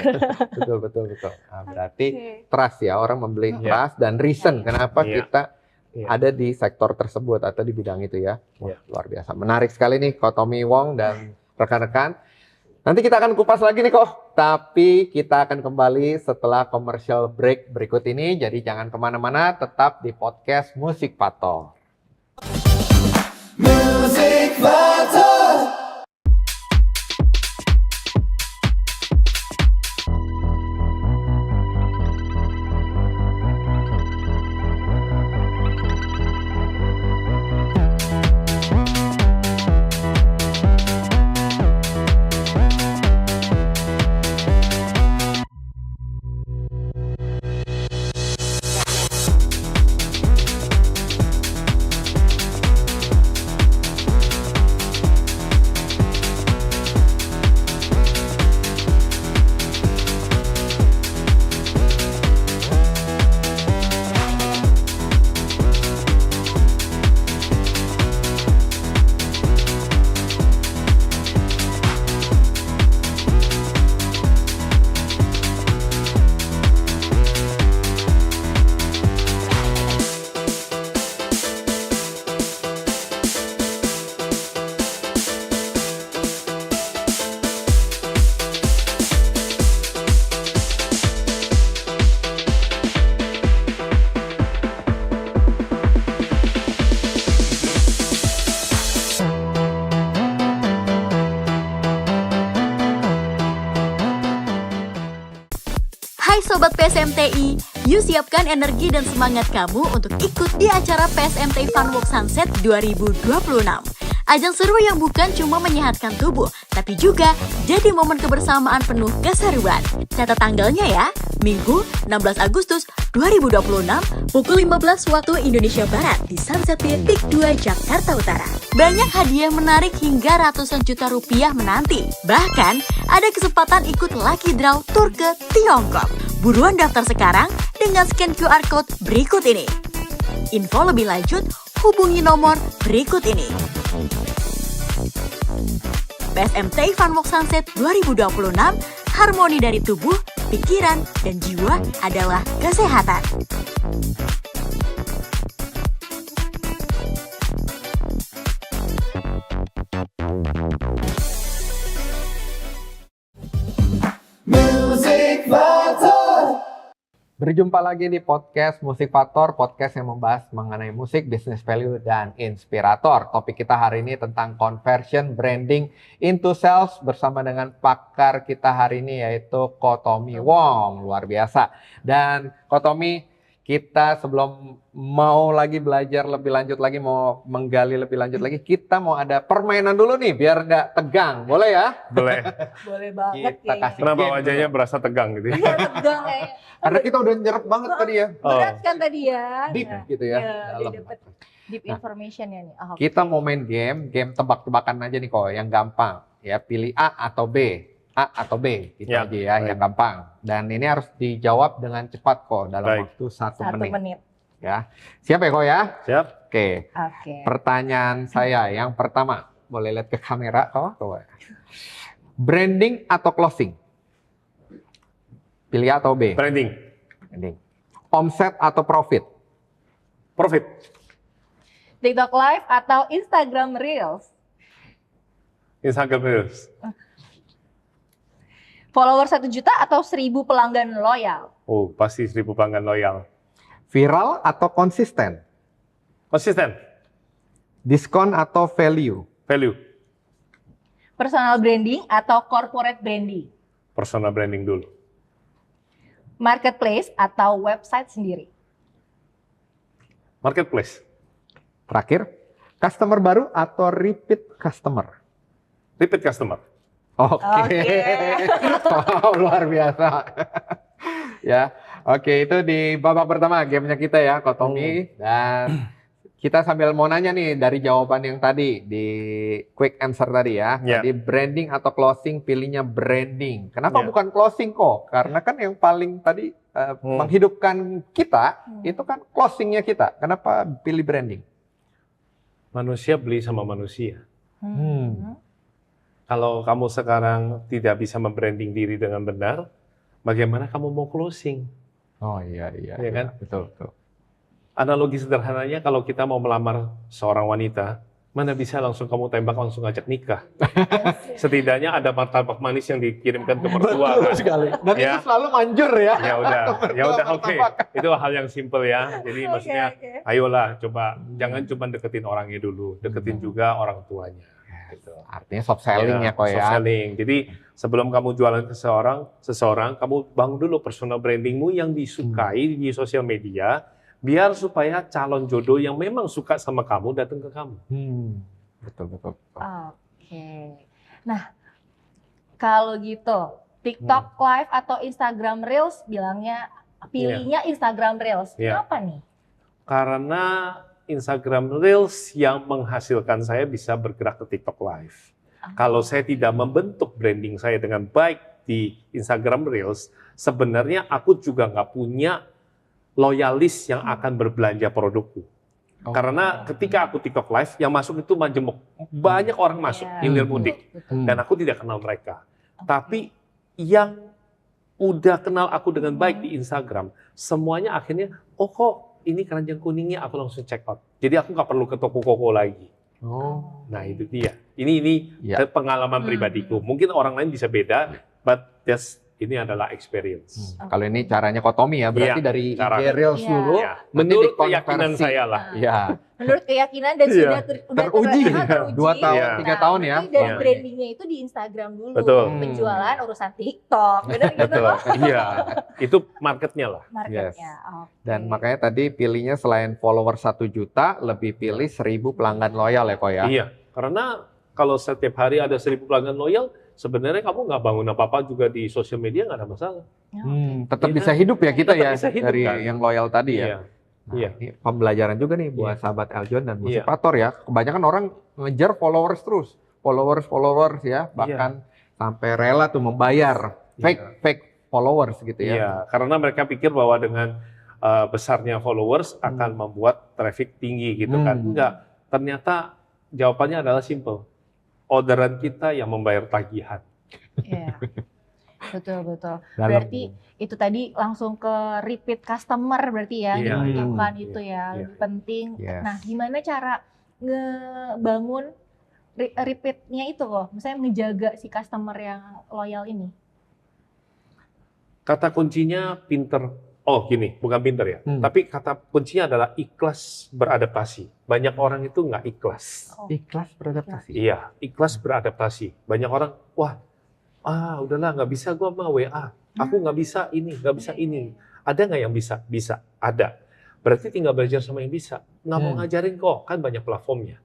Betul. Nah, berarti trust ya, orang membeli trust dan reason kenapa kita ada di sektor tersebut atau di bidang itu ya. Wah, luar biasa. Menarik sekali nih Ko Tommy Wong dan rekan-rekan. Nanti kita akan kupas lagi nih kok. Tapi kita akan kembali setelah commercial break berikut ini. Jadi jangan kemana-mana, tetap di podcast Musik Pator. Musik Pator. Hai Sobat PSMTI, yuk siapkan energi dan semangat kamu untuk ikut di acara PSMTI Fun Walk Sunset 2026. Ajang seru yang bukan cuma menyehatkan tubuh, tapi juga jadi momen kebersamaan penuh keseruan. Catat tanggalnya ya, Minggu 16 Agustus 2026, pukul 15 waktu Indonesia Barat di Sunset Pier Peak 2 Jakarta Utara. Banyak hadiah menarik hingga ratusan juta rupiah menanti. Bahkan, ada kesempatan ikut lucky draw tur ke Tiongkok. Buruan daftar sekarang dengan scan QR Code berikut ini. Info lebih lanjut, hubungi nomor berikut ini. PSMTI Fun Walk Sunset 2026, harmoni dari tubuh, pikiran, dan jiwa adalah kesehatan. Berjumpa lagi di podcast Musik Pator, podcast yang membahas mengenai musik, business value, dan inspirator. Topik kita hari ini tentang conversion branding into sales bersama dengan pakar kita hari ini yaitu Ko Tommy Wong. Luar biasa. Dan Ko Tommy, kita sebelum mau lagi belajar lebih lanjut lagi, mau menggali lebih lanjut lagi, kita mau ada permainan dulu nih biar nggak tegang. Boleh ya? Boleh. Boleh banget Kita kayaknya. kasih Kenapa game wajahnya dulu. berasa tegang gitu ya? Iya, tegang kayaknya. Karena kita udah nyerap banget tadi ya. Berat kan tadi ya. Deep Nah, gitu ya. iya, Dalam. udah dapet deep information ya nih. Oh, Kita mau main game tebak-tebakan aja nih kok, yang gampang. Ya, pilih A atau B. A atau B, gitu Ya, aja ya, baik. yang gampang. Dan ini harus dijawab dengan cepat kok, dalam Baik. waktu 1 1 menit. menit. Ya, siap ya kok ya? Siap? Oke, Oke. pertanyaan saya yang pertama. Boleh lihat ke kamera kok? Branding atau closing? Pilih A atau B? Branding. Branding. Omset atau profit? Profit. TikTok Live atau Instagram Reels? Instagram Reels. Follower 1 juta atau 1.000 pelanggan loyal? Oh, pasti 1.000 pelanggan loyal. Viral atau konsisten? Konsisten. Diskon atau value? Value. Personal branding atau corporate branding? Personal branding dulu. Marketplace atau website sendiri? Marketplace. Terakhir, customer baru atau repeat customer? Repeat customer. Oke. Oke. Oh, luar biasa. Ya, Oke, itu di babak pertama gamenya kita ya, Kotomi. Dan kita sambil mau nanya nih dari jawaban yang tadi di quick answer tadi ya. Ya. Tadi branding atau closing, pilihnya branding. Kenapa Ya. bukan closing kok? Karena kan yang paling tadi menghidupkan kita itu kan closingnya kita. Kenapa pilih branding? Manusia beli sama manusia. Hmm. Kalau kamu sekarang tidak bisa membranding diri dengan benar, bagaimana kamu mau closing? Oh iya iya. Iya kan? Betul betul. Analogi sederhananya kalau kita mau melamar seorang wanita, mana bisa langsung kamu tembak langsung ngajak nikah. Setidaknya ada martabak manis yang dikirimkan ke mertua. Betul kan? sekali. Dan Ya. itu selalu manjur ya. Ya udah oke. Itu hal yang simple ya. Jadi maksudnya ayolah coba jangan cuma deketin orangnya dulu, deketin juga orang tuanya. Gitu. Artinya soft selling ya kok soft ya. selling. Jadi sebelum kamu jualan ke seseorang, kamu bangun dulu personal brandingmu yang disukai di sosial media, biar supaya calon jodoh yang memang suka sama kamu datang ke kamu. Betul betul. Oke. Nah, kalau gitu, TikTok Live atau Instagram Reels pilihnya Instagram Reels. Iya. Kenapa nih? Karena Instagram Reels yang menghasilkan saya bisa bergerak ke TikTok Live. Kalau saya tidak membentuk branding saya dengan baik di Instagram Reels, sebenarnya aku juga nggak punya loyalis yang akan berbelanja produkku. Karena ketika aku TikTok Live, yang masuk itu majemuk. Banyak orang masuk, hilir mudik. Dan aku tidak kenal mereka. Tapi yang udah kenal aku dengan baik di Instagram, semuanya akhirnya, oh kok ini keranjang kuningnya, aku langsung check out. Jadi aku nggak perlu ke toko koko lagi. Nah itu dia. Ini Ya. pengalaman pribadiku. Mungkin orang lain bisa beda, but ini adalah experience. Kalau ini caranya Kotomi ya, berarti Iya, dari cara- IG Reels Iya. dulu, Ya, nanti menurut dikonversi. keyakinan saya lah. Iya. Menurut keyakinan dan Iya. sudah Teruji. 2 tahun, Iya. 3 tahun ya. Berarti dari Iya. brandingnya itu di Instagram dulu. Betul. Penjualan urusan TikTok. Benar gitu Betul. loh Iya, itu marketnya lah. marketnya. Oke. Dan makanya tadi pilihnya selain follower 1 juta, lebih pilih 1000 pelanggan loyal ya kok ya. Iya, karena kalau setiap hari ada 1000 pelanggan loyal, sebenarnya kamu nggak bangun apa-apa juga di sosial media nggak ada masalah. Tetap Iya. bisa hidup ya kita Tetap ya bisa hidup, dari kan? yang loyal tadi ya. Iya. Nah, Iya. ini pembelajaran juga nih buat Iya. sahabat Eljon dan Iya. motivator ya. Kebanyakan orang ngejar followers terus, followers ya, bahkan sampai rela tuh membayar fake followers gitu ya. Iya, karena mereka pikir bahwa dengan besarnya followers akan membuat traffic tinggi gitu kan. Enggak, ternyata jawabannya adalah simple. Orderan kita yang membayar tagihan. Iya. Betul. Dalam. Berarti itu tadi langsung ke repeat customer berarti ya, Iya, dibutuhkan iya, itu ya, iya. lebih penting. Yes. Nah, gimana cara ngebangun repeatnya itu kok? Misalnya ngejaga si customer yang loyal ini. Kata kuncinya pinter. Oh gini, bukan pinter ya. Tapi kata kuncinya adalah ikhlas beradaptasi. Banyak orang itu nggak ikhlas. Ikhlas beradaptasi. Iya, ikhlas beradaptasi. Banyak orang, wah, udahlah nggak bisa gua mah WA. Aku nggak bisa ini, nggak bisa ini. Ada nggak yang bisa? Bisa, ada. Berarti tinggal belajar sama yang bisa. Nggak mau ngajarin kok, kan banyak platformnya.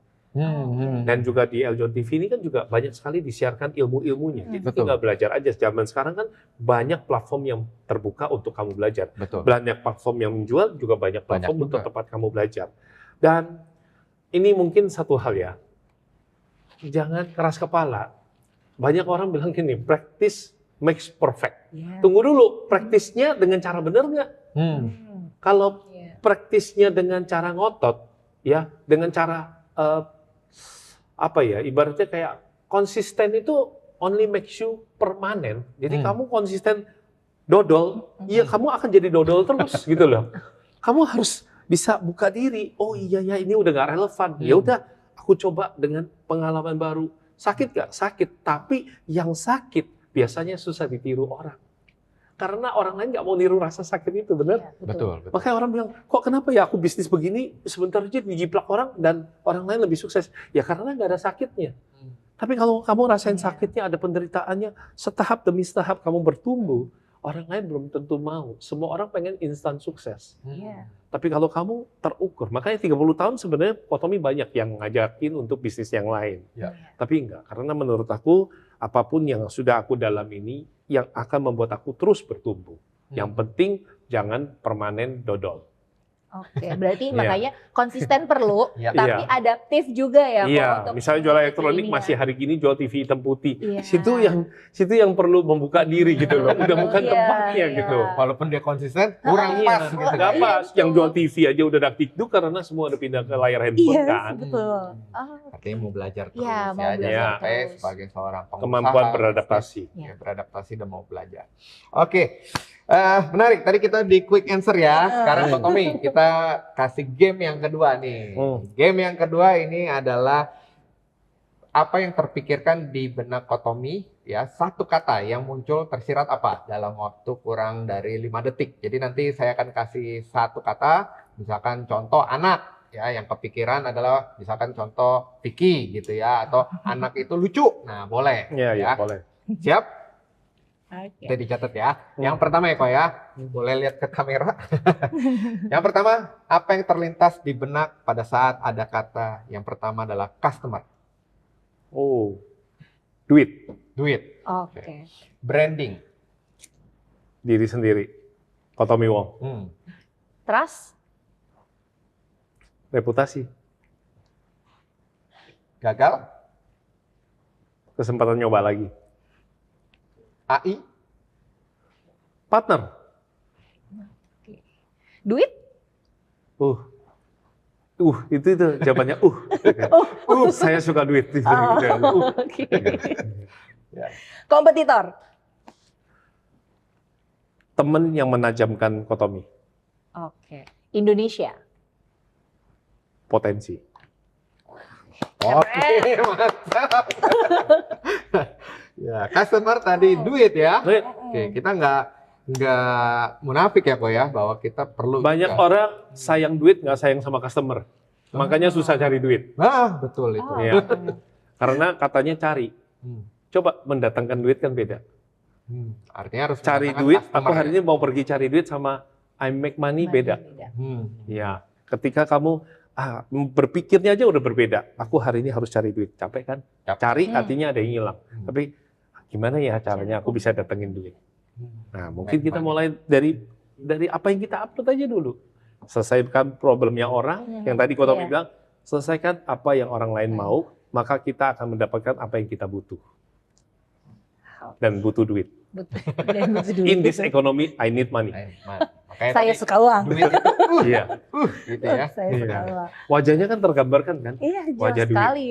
Dan juga di Eljon TV ini kan juga banyak sekali disiarkan ilmu-ilmunya. Jadi Betul. tinggal belajar aja. Zaman sekarang kan banyak platform yang terbuka untuk kamu belajar. Betul. Banyak platform yang menjual, juga banyak platform Banyak untuk juga. tempat kamu belajar. Dan ini mungkin satu hal ya, jangan keras kepala. Banyak orang bilang gini, practice makes perfect. Tunggu dulu, praktisnya dengan cara benar nggak? Kalau praktisnya dengan cara ngotot, ya, dengan cara ibaratnya kayak konsisten itu only makes you permanen. Jadi kamu konsisten dodol, ya kamu akan jadi dodol terus gitu loh. Kamu harus bisa buka diri. Oh iya ya, ini udah nggak relevan. Ya udah, aku coba dengan pengalaman baru. Sakit nggak? Sakit. Tapi yang sakit biasanya susah ditiru orang. Karena orang lain nggak mau niru rasa sakit itu, benar? Betul. Makanya orang bilang, kok kenapa ya aku bisnis begini, sebentar aja dijiplak orang dan orang lain lebih sukses. Ya karena nggak ada sakitnya. Tapi kalau kamu rasain sakitnya, ada penderitaannya, setahap demi setahap kamu bertumbuh, orang lain belum tentu mau. Semua orang pengen instan sukses. Tapi kalau kamu terukur, makanya 30 tahun sebenarnya Kotomi banyak yang ngajakin untuk bisnis yang lain. Tapi enggak, karena menurut aku, apapun yang sudah aku dalam ini, yang akan membuat aku terus bertumbuh. Yang penting jangan permanen dodol. Oke, berarti Iya. makanya konsisten perlu, Iya. tapi Iya. adaptif juga ya. Iya, Kok, untuk misalnya jual elektronik ini ya. masih hari gini jual TV hitam putih. Iya. Situ yang perlu membuka diri gitu loh. Udah bukan Iya, tempatnya iya. gitu. Walaupun dia konsisten, kurang Iya, pas gitu. nggak kan. pas. Iya, Yang betul. jual TV aja udah dakdikduk karena semua udah pindah ke layar handphone Iya, kan. betul. Oh, Artinya mau belajar terus Iya, mau ya. belajar Jangan sampai terus. sebagai seorang pengusaha. Kemampuan beradaptasi. Iya. Ya, beradaptasi dan mau belajar. Oke, menarik. Tadi kita di quick answer ya. Sekarang Pak Tommy, kita kasih game yang kedua nih. Game yang kedua ini adalah apa yang terpikirkan di benak Kotomi ya, satu kata yang muncul tersirat apa dalam waktu kurang dari 5 detik. Jadi nanti saya akan kasih satu kata, misalkan contoh anak ya, yang kepikiran adalah misalkan contoh Vicky gitu ya, atau anak itu lucu. Nah, boleh. Iya, ya. boleh. Siap? Oke. Kita dicatat ya. Yang pertama ya, Ko ya. Boleh lihat ke kamera. Yang pertama, apa yang terlintas di benak pada saat ada kata yang pertama adalah customer, Oh, duit, duit, Oke. branding, diri sendiri. Kotomi Wong, Trust, reputasi, gagal, kesempatan nyoba lagi. AI, Partner, duit, itu jawabannya saya suka duit. Gitu, ya. oke. Ya. Kompetitor, Temen yang menajamkan Kotomi, oke. Indonesia, potensi. Oke, mantap. Ya, customer tadi duit ya. Duit. Oke, kita nggak munafik ya, Ko ya, bahwa kita perlu Banyak juga. orang sayang duit, nggak sayang sama customer. Makanya susah cari duit. Nah, betul itu. Iya. Karena katanya cari. Hmm. Coba mendatangkan duit kan beda. Artinya harus Cari mendatangkan duit, customer aku hari ya. ini mau pergi cari duit sama I make money beda. Ya, ketika kamu berpikirnya aja udah berbeda. Aku hari ini harus cari duit, capek kan? Capek. Cari artinya ada yang hilang. Hmm. Tapi gimana ya caranya aku bisa datengin duit? Nah, mungkin Make kita money. mulai dari apa yang kita upload aja dulu. Selesaikan problemnya orang, yang tadi Kotomi Iya. bilang, selesaikan apa yang orang lain mau, maka kita akan mendapatkan apa yang kita butuh. Dan butuh duit. Dan butuh duit. In this economy, I need money. Makanya Saya tadi suka uang. duit itu Iya. gitu ya. Saya suka Iya. uang. Wajahnya kan tergambarkan kan? Iya, jelas Wajah duit. sekali.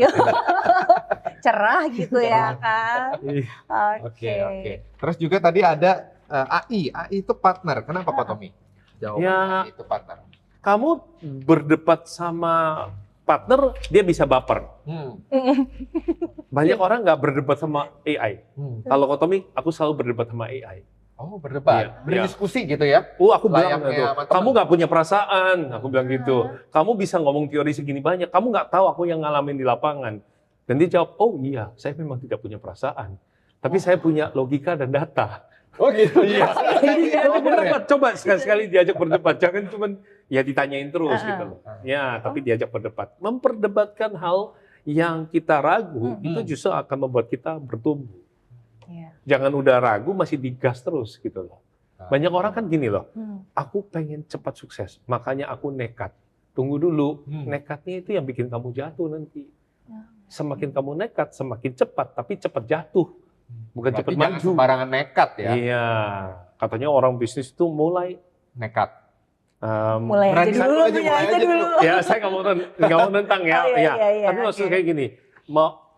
Cerah gitu ya kan. Oke, oke. Terus juga tadi ada AI. AI itu partner. Kenapa Pak Tommy? Jawabannya Ya. itu partner. Kamu berdebat sama partner, dia bisa baper. Banyak orang nggak berdebat sama AI. Kalau Kotomi, aku selalu berdebat sama AI. Oh, berdebat, Iya, berdiskusi gitu ya? Aku bilang Layaknya gitu, sama teman. kamu nggak punya perasaan. Aku bilang gitu. Kamu bisa ngomong teori segini banyak, kamu nggak tahu aku yang ngalamin di lapangan. Dan dia jawab, oh iya, saya memang tidak punya perasaan. Tapi saya punya logika dan data. Oh gitu. Iya. Iya. Berdebat, coba sekali-sekali diajak berdebat. Jangan cuma ya ditanyain terus gitu loh. Ya, tapi diajak berdebat. Memperdebatkan hal yang kita ragu, itu justru akan membuat kita bertumbuh. Iya. Jangan udah ragu, masih digas terus gitu loh. Banyak orang kan gini loh, aku pengen cepat sukses, makanya aku nekat. Tunggu dulu, nekatnya itu yang bikin kamu jatuh nanti. Semakin kamu nekat, semakin cepat, tapi cepat jatuh. Bukan cepat Berarti jangan maju. sembarangan nekat ya. Iya, katanya orang bisnis itu mulai Nekat. Mulai aja Berani dulu, satu aja, punya mulai aja aja dulu. dulu. ya saya nggak mau nentang ya, Oh, iya, iya, tapi maksudnya oke. kayak gini,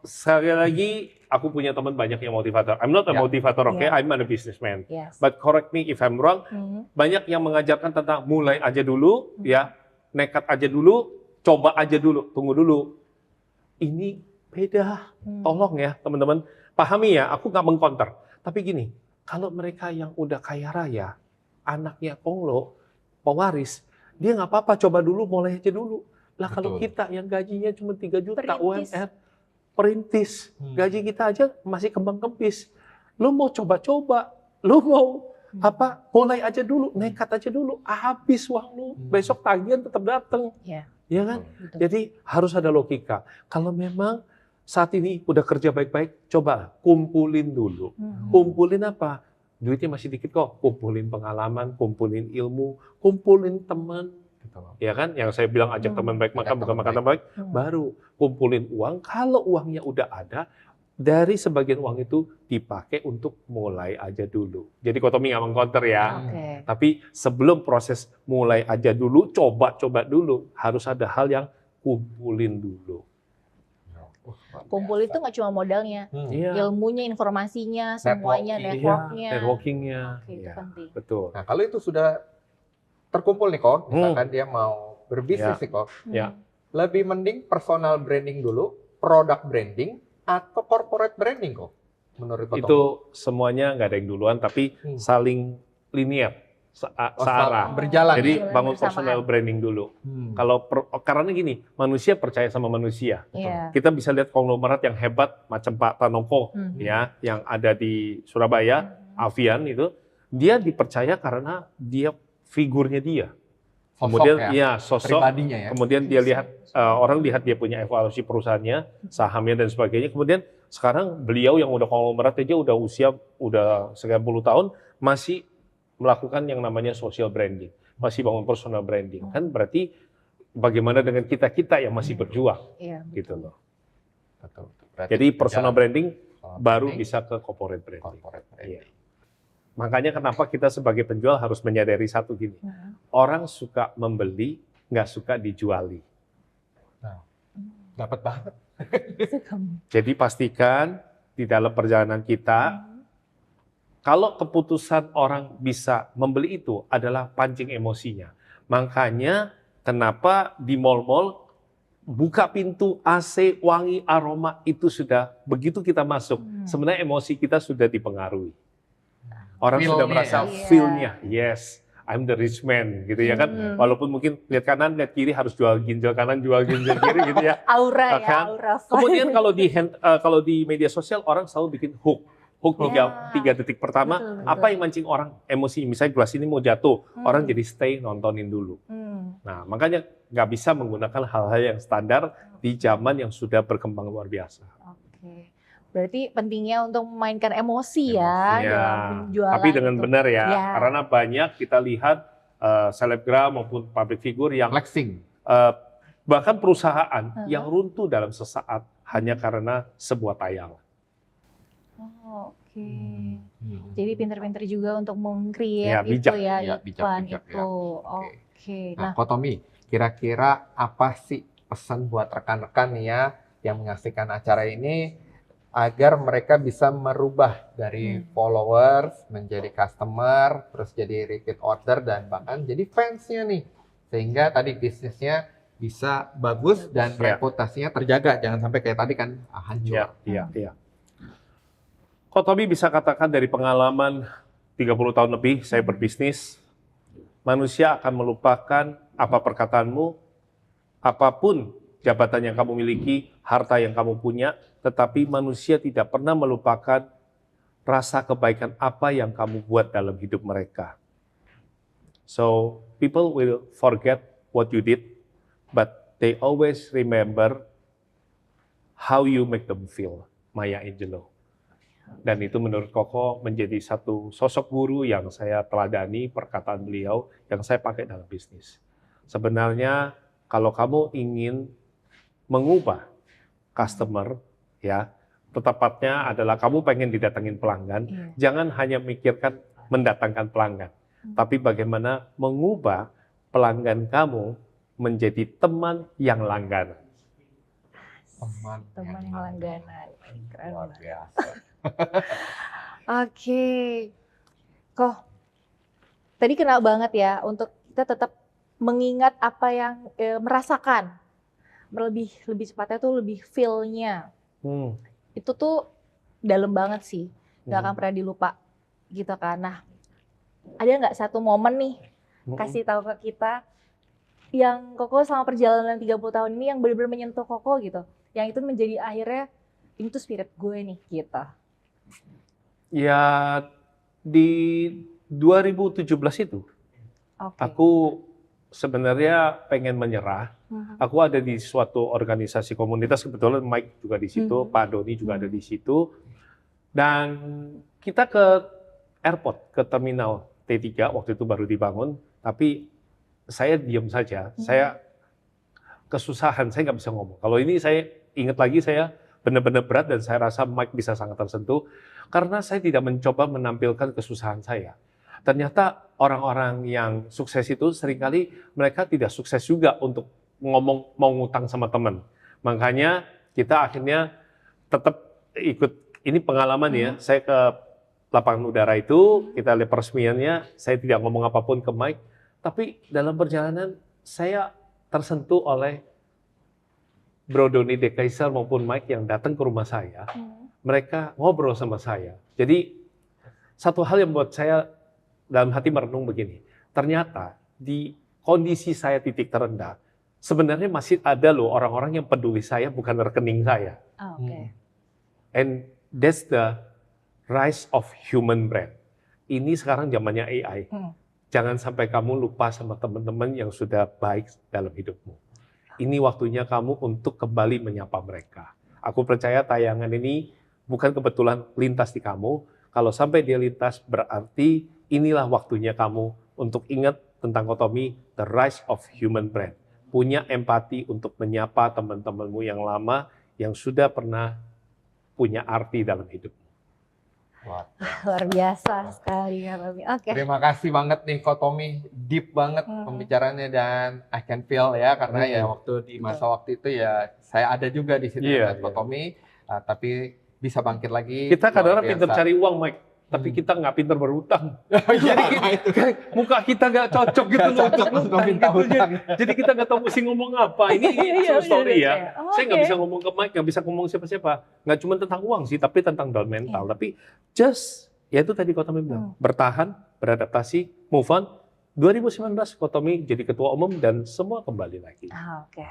sekali lagi aku punya teman banyak yang motivator. I'm not a Ya. motivator, okay? Ya. I'm not a businessman. Yes. But correct me if I'm wrong. Banyak yang mengajarkan tentang mulai aja dulu, ya, nekat aja dulu, coba aja dulu, tunggu dulu. Ini beda. Tolong ya teman-teman, pahami ya. Aku nggak mengcounter. Tapi gini, kalau mereka yang udah kaya raya, anaknya konglo, pewaris, dia nggak apa-apa, coba dulu, mulai aja dulu. Lah kalau Betul. kita yang gajinya cuma 3 juta Perintis. UMR, perintis, gaji kita aja masih kembang kempis. Lu mau coba-coba, lu mau mulai aja dulu, nekat aja dulu, habis uang lu, besok tagihan tetap datang. Iya. Ya kan? Betul. Jadi harus ada logika. Kalau memang saat ini udah kerja baik-baik, coba kumpulin dulu. Kumpulin apa? duitnya masih dikit kok, kumpulin pengalaman, kumpulin ilmu, kumpulin teman, Gitu loh. ya kan? Yang saya bilang ajak teman baik makan, Ajak bukan teman makan teman baik, baru kumpulin uang. Kalau uangnya udah ada, dari sebagian uang itu dipakai untuk mulai aja dulu. Jadi Kotomi nggak meng-counter ya. Oke. Tapi sebelum proses mulai aja dulu, coba-coba dulu, harus ada hal yang kumpulin dulu. Kumpul itu nggak cuma modalnya, Iya. ilmunya, informasinya, semuanya, networknya. Networkingnya. Oke, itu Iya, penting. betul. Nah, kalau itu sudah terkumpul nih kok, misalkan dia mau berbisnis nih kok, Ya. lebih mending personal branding dulu, product branding, atau corporate branding kok, menurut Kotomi? Itu semuanya nggak ada yang duluan, tapi saling linear, searah. berjalan. Jadi Bersamaan. bangun personal branding dulu. Hmm. Kalau karena gini, manusia percaya sama manusia. Iya. Kita bisa lihat konglomerat yang hebat macam Pak Tanoko ya, yang ada di Surabaya, Avian itu, dia dipercaya karena dia figurnya dia. Kemudian sosok, pribadinya ya. kemudian dia lihat orang lihat dia punya evaluasi perusahaannya, sahamnya dan sebagainya. Kemudian sekarang beliau yang udah konglomerat aja udah usia udah sekian puluh tahun masih melakukan yang namanya social branding, masih bangun personal branding. Kan berarti bagaimana dengan kita-kita yang masih berjuang Iya. gitu loh. Betul. Berarti Jadi personal berjalan. branding Personal baru branding, bisa ke corporate branding. corporate branding. Iya. Makanya kenapa kita sebagai penjual harus menyadari satu gini. Orang suka membeli, nggak suka dijuali. Dapat banget. Jadi pastikan di dalam perjalanan kita, kalau keputusan orang bisa membeli itu adalah pancing emosinya. Makanya kenapa di mall-mall buka pintu AC, wangi, aroma itu sudah begitu kita masuk. Sebenarnya emosi kita sudah dipengaruhi. Orang sudah Feel-nya merasa ya. feel-nya, yes, I'm the rich man, gitu ya kan. Walaupun mungkin lihat kanan, lihat kiri harus jual ginjal kanan, jual ginjal kiri, gitu ya. Aura ya, Kan? aura. Kemudian kalau di media sosial orang selalu bikin hook tiga detik pertama, Betul, apa yang mancing orang emosi? Misalnya gelas ini mau jatuh, orang jadi stay nontonin dulu. Nah, makanya nggak bisa menggunakan hal-hal yang standar di zaman yang sudah berkembang luar biasa. Oke. Berarti pentingnya untuk memainkan emosi ya Ya, dalam penjualan. tapi dengan itu. benar ya, Ya. karena banyak kita lihat selebgram maupun public figure yang Flexing. bahkan perusahaan yang runtuh dalam sesaat hanya karena sebuah tayangan. Oh, oke. Jadi pinter-pinter juga untuk meng-create Ya, itu bijak. ya, Ya, iklan bijak, itu. Oke. Nah, Nah, Kotomi, kira-kira apa sih pesan buat rekan-rekan nih ya yang menyaksikan acara ini agar mereka bisa merubah dari followers menjadi customer, terus jadi repeat order dan bahkan jadi fansnya nih, sehingga tadi bisnisnya bisa bagus dan Ya. reputasinya terjaga, jangan sampai kayak tadi kan hancur. Iya. Kotomi bisa katakan dari pengalaman 30 tahun lebih saya berbisnis, manusia akan melupakan apa perkataanmu, apapun jabatan yang kamu miliki, harta yang kamu punya, tetapi manusia tidak pernah melupakan rasa kebaikan apa yang kamu buat dalam hidup mereka. So, people will forget what you did, but they always remember how you make them feel. Maya Angelou. Dan itu menurut Koko menjadi satu sosok guru yang saya teladani perkataan beliau yang saya pakai dalam bisnis. Sebenarnya kalau kamu ingin mengubah customer, ya, tepatnya adalah kamu pengen didatengin pelanggan, jangan hanya mikirkan mendatangkan pelanggan, tapi bagaimana mengubah pelanggan kamu menjadi teman yang langganan. teman yang langganan. Keren Luar banget. biasa. Oke. Kok tadi kena banget ya untuk kita tetap mengingat apa yang merasakan. Lebih cepatnya tuh lebih feel-nya. Itu tuh dalam banget sih. Nggak akan pernah dilupa gitu kan. Nah, ada nggak satu momen nih kasih tahu ke kita yang Koko selama perjalanan 30 tahun ini yang benar-benar menyentuh Koko gitu. Yang itu menjadi akhirnya ini tuh spirit gue nih gitu. Ya, di 2017 itu, Oke. aku sebenarnya pengen menyerah. Aku ada di suatu organisasi komunitas, kebetulan Mike juga di situ, Pak Doni juga ada di situ. Dan kita ke airport ke terminal T3 waktu itu baru dibangun, tapi saya diam saja, saya kesusahan, saya nggak bisa ngomong. Kalau ini saya ingat lagi, saya benar-benar berat dan saya rasa Mike bisa sangat tersentuh karena saya tidak mencoba menampilkan kesusahan saya. Ternyata orang-orang yang sukses itu seringkali mereka tidak sukses juga untuk ngomong mau ngutang sama teman. Makanya kita akhirnya tetap ikut, ini pengalaman ya, saya ke lapangan udara itu, kita lihat peresmiannya, saya tidak ngomong apapun ke Mike, tapi dalam perjalanan saya tersentuh oleh Bro Doni De Keyser maupun Mike yang datang ke rumah saya, mereka ngobrol sama saya. Jadi satu hal yang buat saya dalam hati merenung begini, ternyata di kondisi saya titik terendah, sebenarnya masih ada loh orang-orang yang peduli saya bukan rekening saya. Oke. And that's the rise of human brand. Ini sekarang zamannya AI. Jangan sampai kamu lupa sama teman-teman yang sudah baik dalam hidupmu. Ini waktunya kamu untuk kembali menyapa mereka. Aku percaya tayangan ini bukan kebetulan lintas di kamu. Kalau sampai dia lintas berarti inilah waktunya kamu untuk ingat tentang Kotomi, the rise of human brand. Punya empati untuk menyapa teman-temanmu yang lama yang sudah pernah punya arti dalam hidupmu. Wah. Luar biasa sekali ya Kotomi. Oke. Terima kasih banget nih Kotomi, deep banget pembicaraannya dan I can feel ya karena ya waktu di masa waktu itu ya saya ada juga di situ dengan Kotomi, tapi bisa bangkit lagi. Kita kadang-kadang pintar cari uang, Mike, tapi kita nggak pintar berhutang. Jadi muka kita nggak cocok gitu untuk minta hutang. Jadi kita nggak tahu mesti ngomong apa. Ini true story ya. Saya nggak bisa ngomong ke Mike, nggak bisa ngomong siapa-siapa. Nggak cuma tentang uang sih, tapi tentang down mental. Tapi just, ya itu tadi Kotomi bilang, bertahan, beradaptasi, move on. 2019 Kotomi jadi ketua umum dan semua kembali lagi. Oke.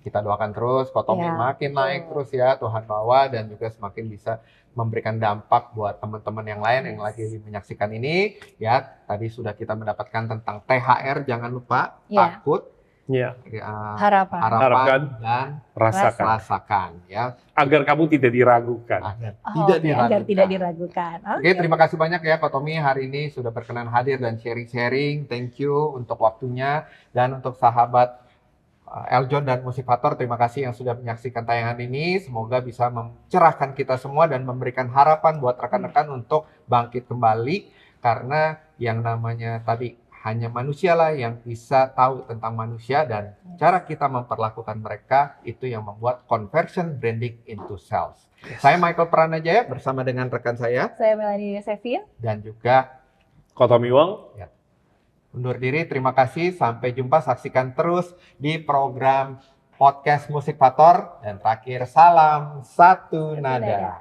Kita doakan terus Kotomi makin naik terus ya, Tuhan bawa dan juga semakin bisa memberikan dampak buat teman-teman yang lain yang lagi menyaksikan ini. Ya, tadi sudah kita mendapatkan tentang THR, jangan lupa takut, harapan dan rasakan ya. Agar kamu tidak diragukan. Agar tidak diragukan. Oke, terima kasih banyak ya Kotomi hari ini sudah berkenan hadir dan sharing-sharing. Thank you untuk waktunya dan untuk sahabat Eljon dan Musifator, terima kasih yang sudah menyaksikan tayangan ini. Semoga bisa mencerahkan kita semua dan memberikan harapan buat rekan-rekan untuk bangkit kembali. Karena yang namanya tadi hanya manusialah yang bisa tahu tentang manusia dan cara kita memperlakukan mereka itu yang membuat conversion branding into sales. Saya Michael Pranajaya bersama dengan rekan saya. Saya Melanie Sevin. Dan juga Kotomi Wong. Ya. Undur diri, terima kasih. Sampai jumpa, saksikan terus di program podcast Musifator. Dan terakhir, salam satu nada.